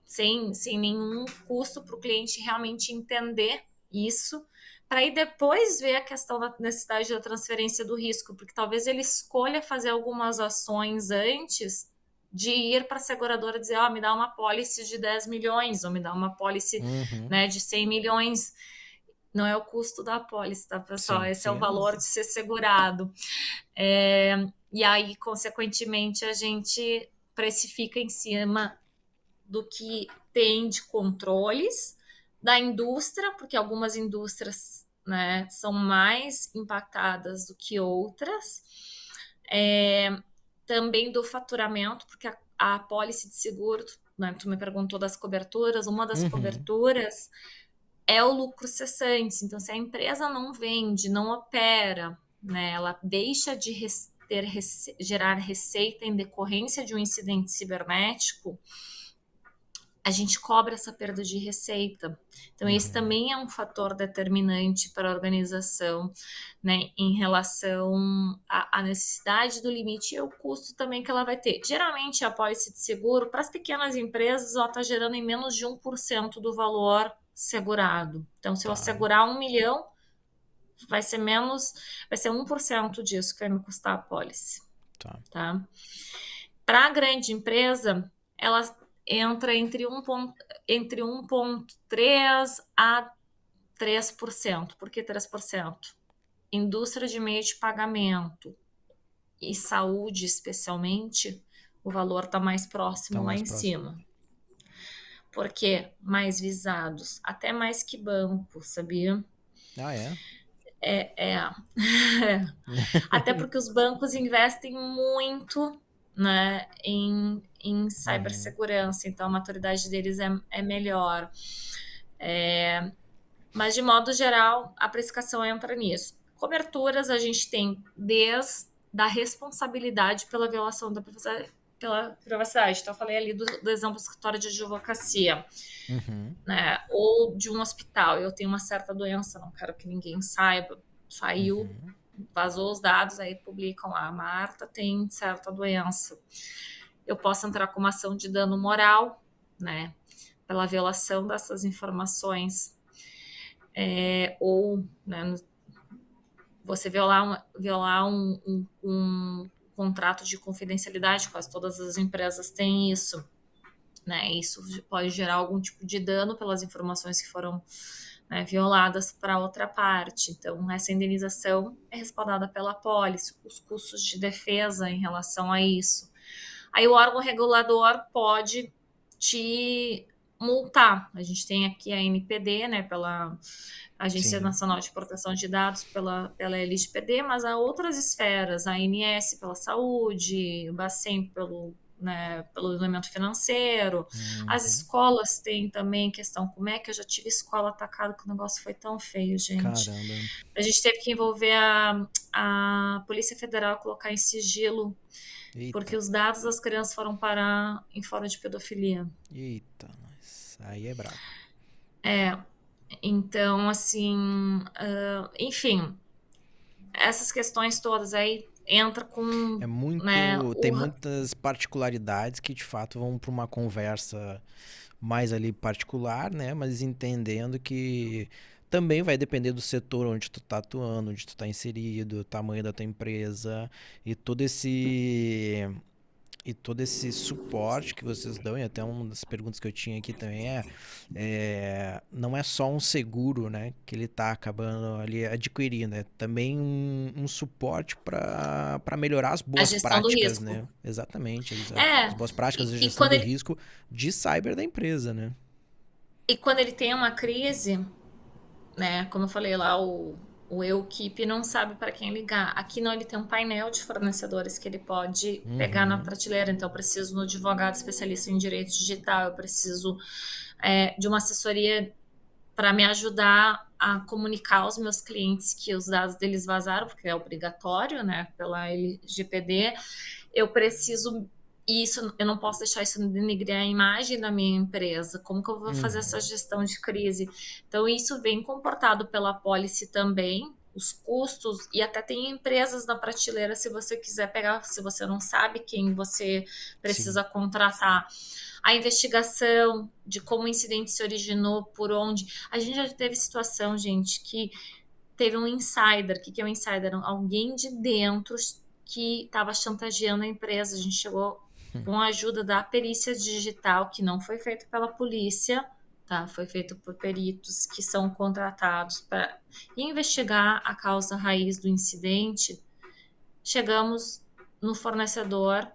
sem nenhum custo para o cliente realmente entender isso, para aí depois ver a questão da necessidade da transferência do risco, porque talvez ele escolha fazer algumas ações antes de ir para a seguradora e dizer, me dá uma pólice de 10 milhões, ou me dá uma pólice né, de 100 milhões. Não é o custo da pólice, tá, pessoal? Esse é o valor de ser segurado. E aí, consequentemente, a gente precifica em cima do que tem de controles da indústria, porque algumas indústrias, né, são mais impactadas do que outras. Também do faturamento, porque a apólice de seguro, né, tu me perguntou das coberturas, uma das coberturas é o lucro cessante. Então, se a empresa não vende, não opera, né, ela deixa de gerar receita em decorrência de um incidente cibernético, a gente cobra essa perda de receita. Então, esse também é um fator determinante para a organização, né, em relação à necessidade do limite e o custo também que ela vai ter. Geralmente, a apólice de seguro, para as pequenas empresas, ela está gerando em menos de 1% do valor segurado. Então, se eu assegurar 1 milhão, vai ser 1% disso que vai me custar a apólice. Tá? Para a grande empresa, ela entra entre 1,3% a 3%. Por que 3%? indústria de meio de pagamento e saúde, especialmente, o valor está mais próximo Tá lá mais em próximo. cima. Porque mais visados, até mais que banco, sabia? Ah, é? É. Até porque os bancos investem muito, né, em Uhum. cibersegurança, então a maturidade deles é melhor. Mas, de modo geral, a precificação entra nisso. Coberturas a gente tem desde a responsabilidade pela violação da privacidade. Então, eu falei ali do exemplo do escritório de advocacia, Uhum. né? Ou de um hospital. Eu tenho uma certa doença, não quero que ninguém saiba. Saiu, Uhum. vazou os dados, aí publicam lá, a Marta tem certa doença. Eu posso entrar com uma ação de dano moral, né? Pela violação dessas informações. Ou, né, você violar um contrato de confidencialidade, quase todas as empresas têm isso, né? Isso pode gerar algum tipo de dano pelas informações que foram, né, violadas para outra parte. Então, essa indenização é respaldada pela apólice, os custos de defesa em relação a isso. Aí o órgão regulador pode te multar. A gente tem aqui a NPD, né, pela Agência Sim. Nacional de Proteção de Dados, pela LGPD, mas há outras esferas, a ANS pela saúde, o Bacen pelo, né, pelo elemento financeiro. As Uhum. escolas têm também questão, como é que eu já tive escola atacada que o negócio foi tão feio, gente. Caramba. A gente teve que envolver a Polícia Federal, colocar em sigilo, porque Eita. os dados das crianças foram parar em fórum de pedofilia. Eita, nós. Aí é brabo. Então, assim, enfim, essas questões todas aí entra com, É né, muito. Tem muitas particularidades que de fato vão para uma conversa mais ali particular, né? Mas entendendo que também vai depender do setor onde tu tá atuando, onde tu tá inserido, o tamanho da tua empresa e todo esse suporte que vocês dão, e até uma das perguntas que eu tinha aqui também não é só um seguro, né, que ele está acabando ali adquirindo, é também um suporte para melhorar as a boas gestão do práticas, risco. né? Exatamente, as É, boas práticas de e gestão quando do ele, risco de cyber da empresa, né? e quando ele tem uma crise, né, como eu falei lá, o Eukip não sabe para quem ligar. Aqui não, ele tem um painel de fornecedores que ele pode pegar na Uhum, prateleira. Então, eu preciso no advogado especialista em direito digital, eu preciso de uma assessoria para me ajudar a comunicar aos meus clientes que os dados deles vazaram, porque é obrigatório, né, pela LGPD. Eu preciso isso, eu não posso deixar isso denegrir a imagem da minha empresa. Como que eu vou fazer essa uhum, gestão de crise? Então, isso vem comportado pela policy também, os custos, e até tem empresas na prateleira se você quiser pegar, se você não sabe quem você sim. precisa contratar. A investigação de como o incidente se originou, por onde. A gente já teve situação, gente, que teve um insider. O que é um insider? Alguém de dentro que estava chantageando a empresa. A gente chegou com a ajuda da perícia digital, que não foi feita pela polícia, tá? Foi feito por peritos que são contratados para investigar a causa raiz do incidente. Chegamos no fornecedor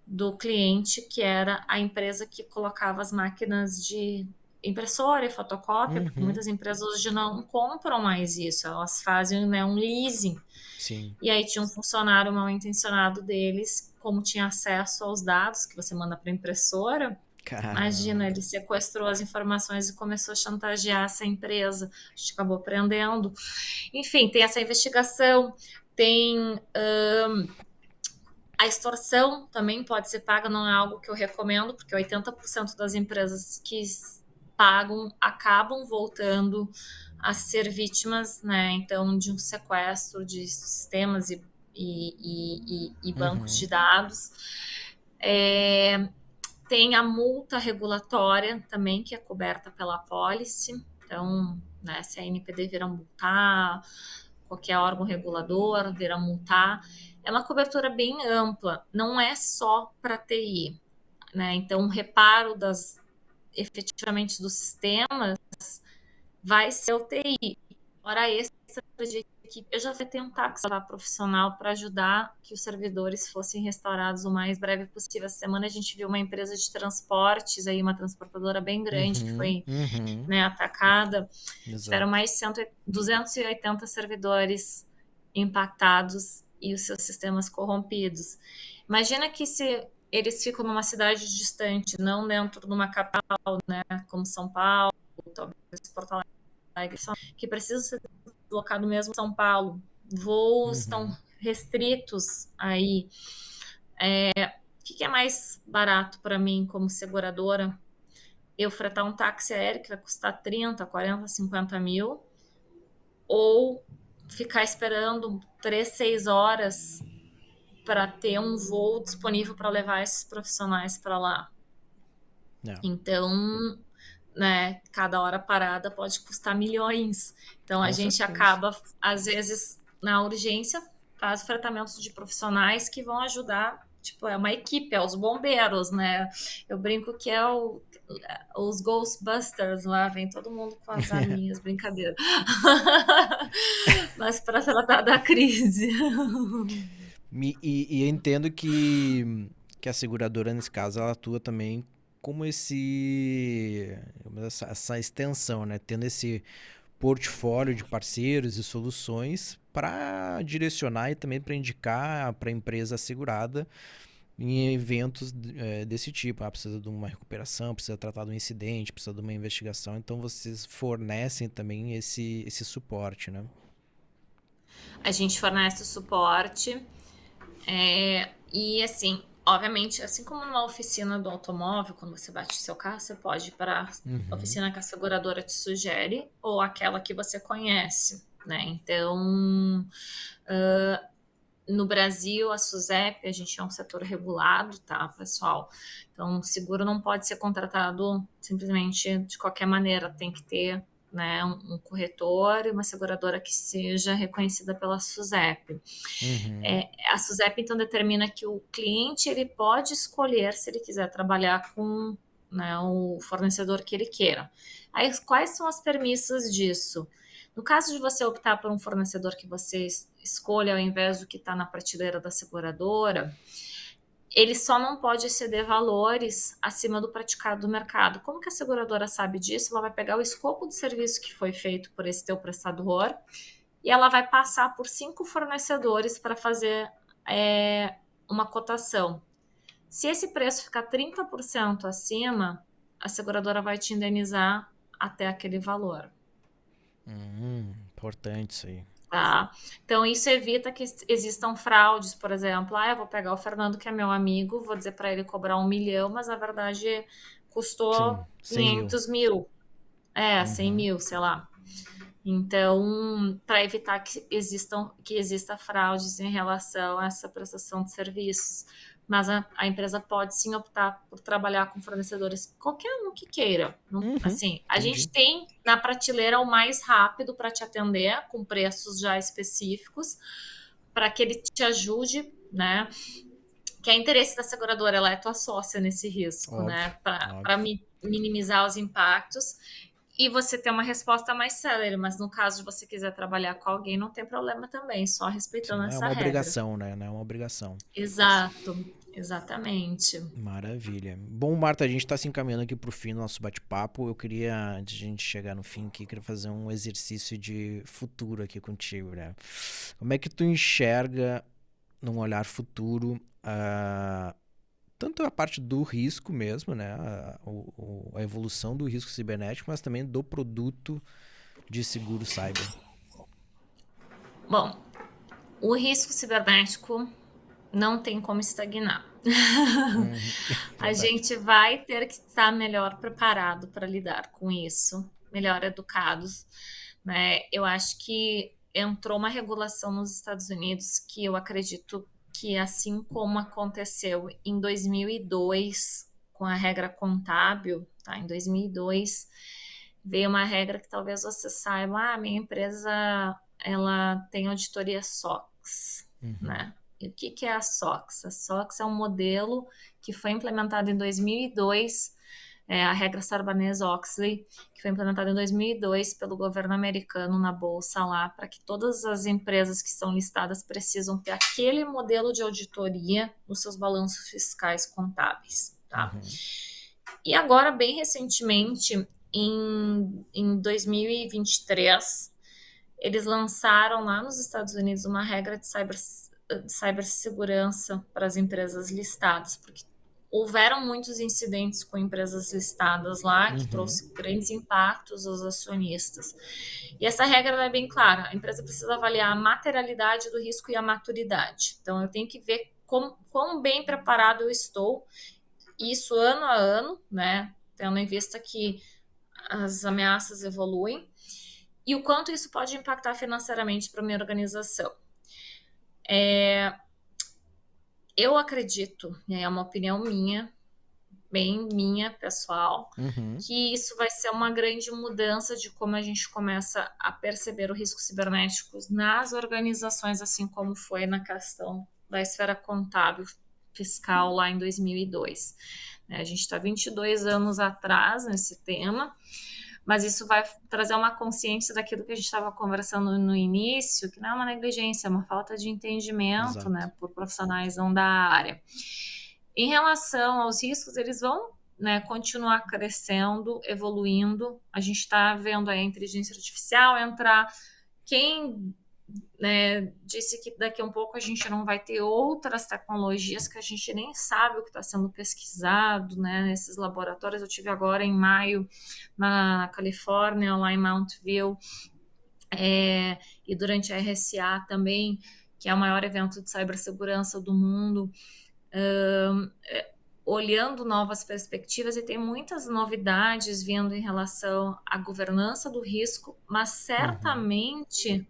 do cliente, que era a empresa que colocava as máquinas de impressora e fotocópia, porque Uhum, muitas empresas hoje não compram mais isso, elas fazem, né, um leasing. sim. E aí tinha um funcionário mal intencionado deles, como tinha acesso aos dados que você manda para a impressora, imagina, Caramba. ele sequestrou as informações e começou a chantagear essa empresa. A gente acabou prendendo. Enfim, tem essa investigação, tem a extorsão também pode ser paga, não é algo que eu recomendo, porque 80% das empresas que pagam acabam voltando a ser vítimas, né? Então, de um sequestro de sistemas e bancos de Uhum, dados. Tem a multa regulatória também, que é coberta pela apólice. Então, né, se a NPD vir a multar, qualquer órgão regulador vir a multar, é uma cobertura bem ampla, não é só para TI, né? Então, o reparo efetivamente do sistema vai ser o TI. Hora extra de equipe. Eu já tenho um táxi lá profissional para ajudar que os servidores fossem restaurados o mais breve possível. Essa semana a gente viu uma empresa de transportes, aí uma transportadora bem grande que foi, né, atacada. Tiveram Exato. mais de 280 servidores impactados e os seus sistemas corrompidos. Imagina que se eles ficam numa cidade distante, não dentro de uma capital, né, como São Paulo, talvez Porto Alegre, que precisam ser deslocados mesmo em São Paulo. Voos estão restritos aí. O que é mais barato para mim como seguradora? Eu fretar um táxi aéreo que vai custar 30, 40, 50 mil, ou ficar esperando 3, 6 horas para ter um voo disponível para levar esses profissionais para lá. É, Então, né, cada hora parada pode custar milhões. Então, a com gente certeza. acaba, às vezes, na urgência, faz tratamentos de profissionais que vão ajudar. Tipo, é uma equipe, é os bombeiros, né? Eu brinco que é os Ghostbusters lá, vem todo mundo com as arminhas, brincadeira. Mas para tratar da crise. E eu entendo que a seguradora, nesse caso, ela atua também como essa extensão, né? Tendo esse portfólio de parceiros e soluções para direcionar e também para indicar para a empresa assegurada em eventos desse tipo. Precisa de uma recuperação, precisa tratar de um incidente, precisa de uma investigação. Então vocês fornecem também esse suporte, né? A gente fornece o suporte. E assim, obviamente, assim como numa oficina do automóvel, quando você bate o seu carro, você pode ir para a oficina que a seguradora te sugere ou aquela que você conhece, né? Então, no Brasil, a SUSEP, a gente é um setor regulado, tá, pessoal? Então, o seguro não pode ser contratado simplesmente de qualquer maneira, tem que ter, né, um corretor e uma seguradora que seja reconhecida pela SUSEP. A SUSEP, então, determina que o cliente ele pode escolher se ele quiser trabalhar com, né, o fornecedor que ele queira. Aí, quais são as premissas disso? No caso de você optar por um fornecedor que você escolha ao invés do que está na prateleira da seguradora, ele só não pode exceder valores acima do praticado do mercado. Como que a seguradora sabe disso? Ela vai pegar o escopo do serviço que foi feito por esse teu prestador e ela vai passar por 5 fornecedores para fazer uma cotação. Se esse preço ficar 30% acima, a seguradora vai te indenizar até aquele valor. Importante isso aí. Tá? Então, isso evita que existam fraudes, por exemplo. Eu vou pegar o Fernando, que é meu amigo, vou dizer para ele cobrar 1 milhão, mas na verdade custou Sim, 100 mil. 500 mil. 100 mil, sei lá. Então, para evitar que exista fraudes em relação a essa prestação de serviços. Mas a empresa pode sim optar por trabalhar com fornecedores, qualquer um que queira. Assim, a gente Entendi. tem na prateleira o mais rápido para te atender, com preços já específicos, para que ele te ajude, né? Que é interesse da seguradora, ela é tua sócia nesse risco, Óbvio, né? Para óbvio. minimizar os impactos e você ter uma resposta mais célere, mas no caso de você quiser trabalhar com alguém, não tem problema também, só Sim, respeitando não é essa uma regra. obrigação, né? Não é uma obrigação. Exato, exatamente. Maravilha. Bom, Marta, a gente está se encaminhando aqui para o fim do nosso bate-papo. Eu queria, antes de a gente chegar no fim aqui, queria fazer um exercício de futuro aqui contigo, né? Como é que tu enxerga, num olhar futuro, tanto a parte do risco mesmo, né? A evolução do risco cibernético, mas também do produto de seguro cyber. Bom, o risco cibernético não tem como estagnar. A Verdade. gente vai ter que estar melhor preparado para lidar com isso, melhor educados, né? Eu acho que entrou uma regulação nos Estados Unidos que eu acredito que, assim como aconteceu em 2002 com a regra contábil, tá? Em 2002 veio uma regra que talvez você saiba, minha empresa ela tem auditoria SOX, né? E o que é a SOX? A SOX é um modelo que foi implementado em 2002 a regra Sarbanes-Oxley, que foi implementada em 2002 pelo governo americano na bolsa lá, para que todas as empresas que são listadas precisam ter aquele modelo de auditoria nos seus balanços fiscais contábeis, tá? Uhum. E agora, bem recentemente, em 2023, eles lançaram lá nos Estados Unidos uma regra de cibersegurança para as empresas listadas, porque houveram muitos incidentes com empresas listadas lá que Uhum. trouxe grandes impactos aos acionistas. E essa regra é bem clara: a empresa precisa avaliar a materialidade do risco e a maturidade. Então, eu tenho que ver quão bem preparado eu estou, isso ano a ano, né? Tendo em vista que as ameaças evoluem, e o quanto isso pode impactar financeiramente para a minha organização. Eu acredito, e é uma opinião minha, bem minha, pessoal, Uhum. que isso vai ser uma grande mudança de como a gente começa a perceber o risco cibernético nas organizações, assim como foi na questão da esfera contábil fiscal lá em 2002. A gente está 22 anos atrás nesse tema, mas isso vai trazer uma consciência daquilo que a gente estava conversando no início, que não é uma negligência, é uma falta de entendimento, Exato. né, por profissionais não da área. Em relação aos riscos, eles vão, né, continuar crescendo, evoluindo. A gente está vendo a inteligência artificial entrar. Quem, né, disse que daqui a um pouco a gente não vai ter outras tecnologias que a gente nem sabe o que está sendo pesquisado, né, nesses laboratórios. Eu tive agora em maio na Califórnia, lá em Mount View, e durante a RSA também, que é o maior evento de cibersegurança do mundo, olhando novas perspectivas, e tem muitas novidades vindo em relação à governança do risco, mas Uhum. certamente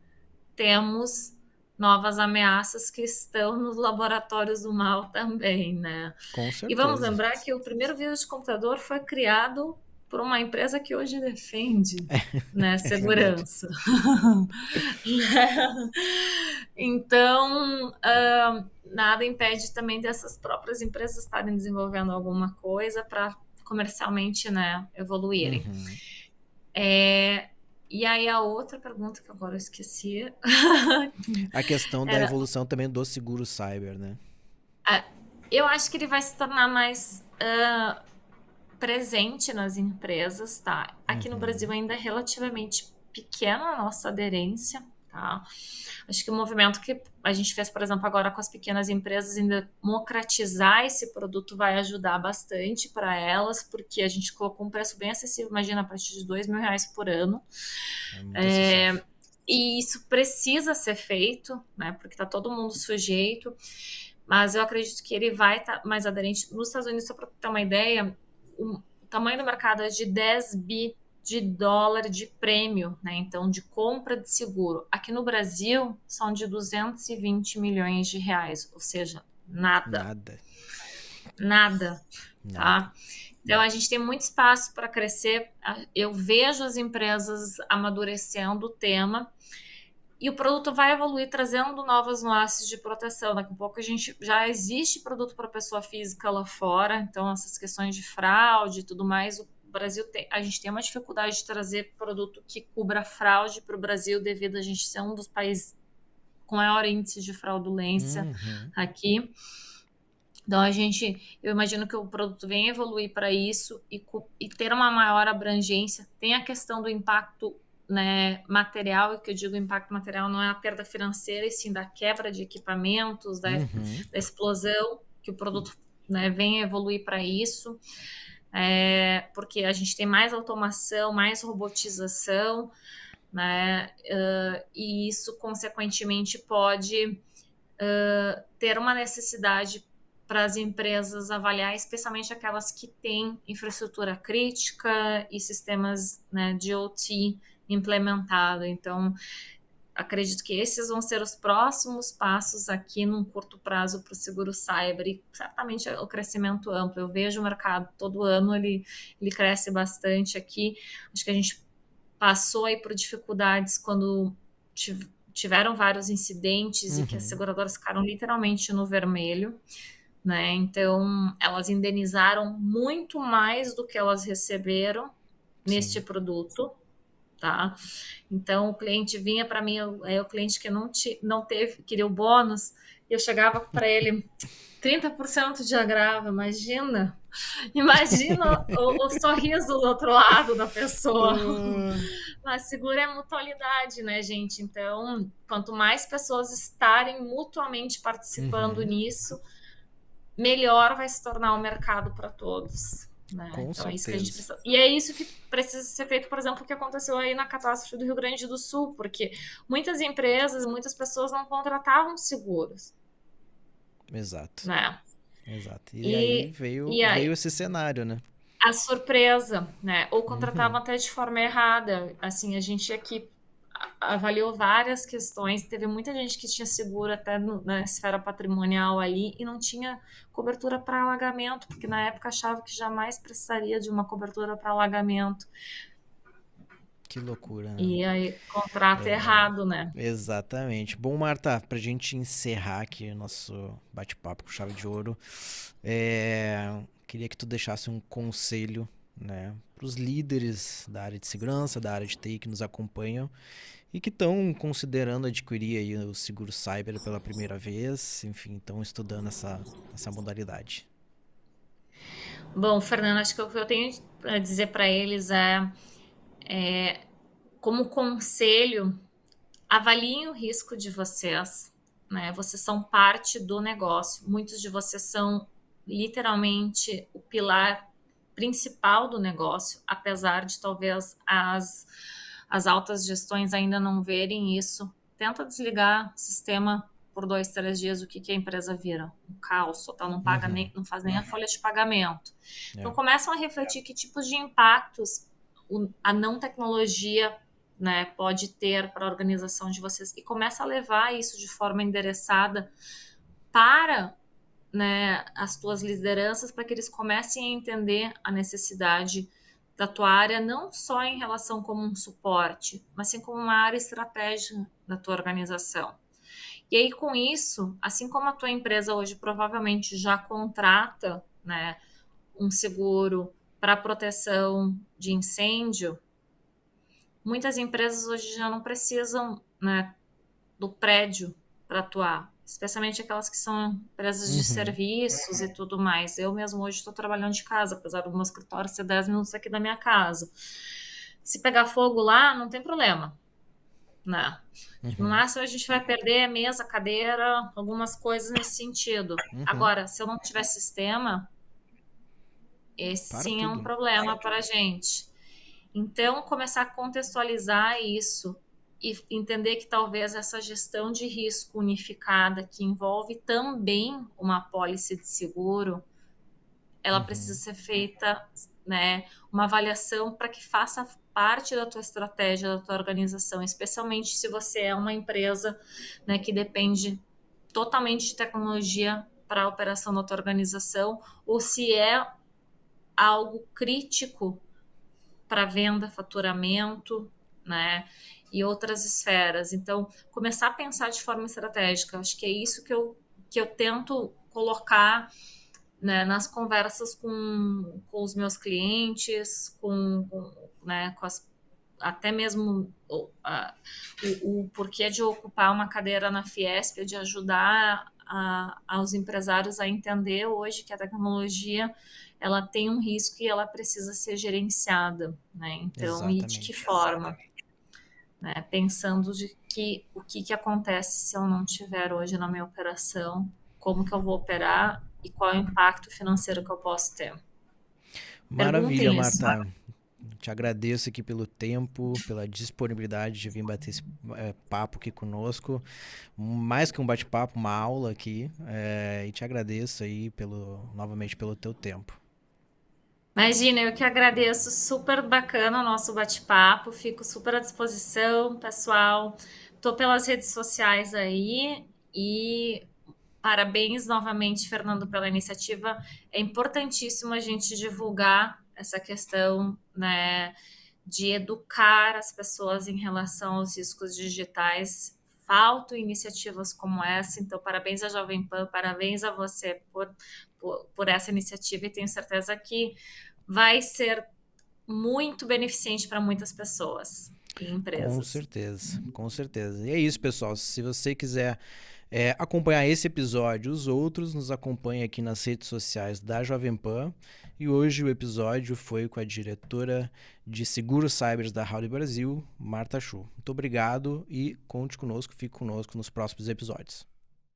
temos novas ameaças que estão nos laboratórios do mal também, né? Com E vamos certeza. lembrar que o primeiro vírus de computador foi criado por uma empresa que hoje defende, né, É verdade. segurança. Então, nada impede também dessas próprias empresas estarem desenvolvendo alguma coisa para comercialmente, né, evoluírem. Uhum. E aí a outra pergunta que agora eu esqueci A questão da era, evolução também do seguro cyber, né? eu acho que ele vai se tornar mais presente nas empresas, tá? Aqui no Brasil Uhum. ainda é relativamente pequena a nossa aderência, tá? Acho que o movimento que a gente fez, por exemplo, agora com as pequenas empresas, em democratizar esse produto vai ajudar bastante para elas, porque a gente colocou um preço bem acessível, imagina, a partir de R$ 2.000 por ano. É muito acessível. E isso precisa ser feito, né? Porque está todo mundo sujeito, mas eu acredito que ele vai estar mais aderente. Nos Estados Unidos, só para ter uma ideia, o tamanho do mercado é de 10 bi de dólar de prêmio, né? Então, de compra de seguro. Aqui no Brasil, são de 220 milhões de reais, ou seja, nada, Nada. nada, Nada. tá? Então, a gente tem muito espaço para crescer. Eu vejo as empresas amadurecendo o tema, e o produto vai evoluir trazendo novas nuances de proteção. Daqui a pouco a gente já existe produto para pessoa física lá fora, então essas questões de fraude e tudo mais, o Brasil a gente tem uma dificuldade de trazer produto que cubra fraude para o Brasil, devido a gente ser um dos países com maior índice de fraudulência Uhum. aqui. Então eu imagino que o produto venha evoluir para isso e ter uma maior abrangência. Tem a questão do impacto, né, material, e que eu digo impacto material não é a perda financeira, e sim da quebra de equipamentos, da Uhum. explosão, que o produto, né, venha evoluir para isso, porque a gente tem mais automação, mais robotização, né, e isso consequentemente pode ter uma necessidade para as empresas avaliar, especialmente aquelas que têm infraestrutura crítica e sistemas, né, de OT implementado. Então, acredito que esses vão ser os próximos passos aqui num curto prazo para o seguro cyber, e certamente o crescimento amplo. Eu vejo o mercado todo ano, ele cresce bastante aqui. Acho que a gente passou aí por dificuldades quando tiveram vários incidentes e que as Uhum. seguradoras ficaram literalmente no vermelho, né? Então, elas indenizaram muito mais do que elas receberam neste Sim. produto, tá? Então, o cliente vinha para mim, o cliente que não teve, queria o bônus, e eu chegava para ele, 30% de agravo, imagina! Imagina o sorriso do outro lado da pessoa. Ah, Mas seguro é mutualidade, né, gente? Então, quanto mais pessoas estarem mutuamente participando uhum, nisso, melhor vai se tornar o mercado para todos. Né? com Então é isso que a gente certeza. precisa. E é isso que precisa ser feito, por exemplo, o que aconteceu aí na catástrofe do Rio Grande do Sul, porque muitas empresas, muitas pessoas não contratavam seguros. Exato, Né? exato. E aí E, veio, e veio aí, esse cenário, né? a surpresa, né? Ou Uhum. contratavam até de forma errada. Assim, a gente aqui avaliou várias questões. Teve muita gente que tinha seguro até na esfera patrimonial ali e não tinha cobertura para alagamento, porque na época achava que jamais precisaria de uma cobertura para alagamento. Que loucura, né? E aí, contrato errado, né? Exatamente. Bom, Marta, pra gente encerrar aqui o nosso bate-papo com chave de ouro, queria que tu deixasse um conselho, né, para os líderes da área de segurança, da área de TI que nos acompanham e que estão considerando adquirir aí o seguro cyber pela primeira vez, enfim, estão estudando essa modalidade. Bom, Fernando, acho que o que eu tenho a dizer para eles como conselho, avaliem o risco de vocês, né? Vocês são parte do negócio. Muitos de vocês são literalmente o pilar principal do negócio, apesar de talvez as altas gestões ainda não verem isso. Tenta desligar o sistema por 2, 3 dias, o que, que a empresa vira? Um caos, tá? Não paga Uhum. nem, não faz nem a folha de pagamento. Então É. começam a refletir que tipos de impactos a não tecnologia, né, pode ter para a organização de vocês e começa a levar isso de forma endereçada para, né, as tuas lideranças, para que eles comecem a entender a necessidade da tua área, não só em relação como um suporte, mas sim como uma área estratégica da tua organização. E aí, com isso, assim como a tua empresa hoje provavelmente já contrata, né, um seguro para proteção de incêndio, muitas empresas hoje já não precisam, né, do prédio para atuar, especialmente aquelas que são empresas de Uhum. serviços e tudo mais. Eu mesmo hoje estou trabalhando de casa, apesar do meu escritório ser 10 minutos aqui da minha casa. Se pegar fogo lá, não tem problema, né? No Uhum. máximo a gente vai perder a mesa, cadeira, algumas coisas nesse sentido. Uhum. Agora, se eu não tiver sistema, esse Para sim é um tudo. problema para a gente. Então, começar a contextualizar isso e entender que talvez essa gestão de risco unificada, que envolve também uma apólice de seguro, ela precisa Uhum. ser feita, né, uma avaliação para que faça parte da tua estratégia, da tua organização, especialmente se você é uma empresa, né, que depende totalmente de tecnologia para a operação da tua organização, ou se é algo crítico para venda, faturamento, né? E outras esferas. Então, começar a pensar de forma estratégica. Acho que é isso que eu tento colocar, né, nas conversas com os meus clientes, né, até mesmo o porquê de ocupar uma cadeira na Fiesp, de ajudar aos empresários a entender hoje que a tecnologia ela tem um risco e ela precisa ser gerenciada, né? Então, e de que Exatamente. forma? Né? Pensando de que o que acontece se eu não tiver hoje na minha operação, como que eu vou operar e qual é o impacto financeiro que eu posso ter. Maravilha, Perguntem isso. Marta. Te agradeço aqui pelo tempo, pela disponibilidade de vir bater esse papo aqui conosco. Mais que um bate-papo, uma aula aqui. E te agradeço aí novamente pelo teu tempo. Imagina, eu que agradeço, super bacana o nosso bate-papo, fico super à disposição, pessoal. Tô pelas redes sociais aí e parabéns novamente, Fernando, pela iniciativa. É importantíssimo a gente divulgar essa questão, né, de educar as pessoas em relação aos riscos digitais. faltam iniciativas como essa, então parabéns à Jovem Pan, parabéns a você por essa iniciativa, e tenho certeza que vai ser muito beneficente para muitas pessoas e Com empresas. certeza, com certeza. E é isso, pessoal. Se você quiser acompanhar esse episódio, os outros, nos acompanhe aqui nas redes sociais da Jovem Pan. E hoje o episódio foi com a diretora de Seguros Cyber da Howdy Brasil, Marta Chu. Muito obrigado e conte conosco, fique conosco nos próximos episódios.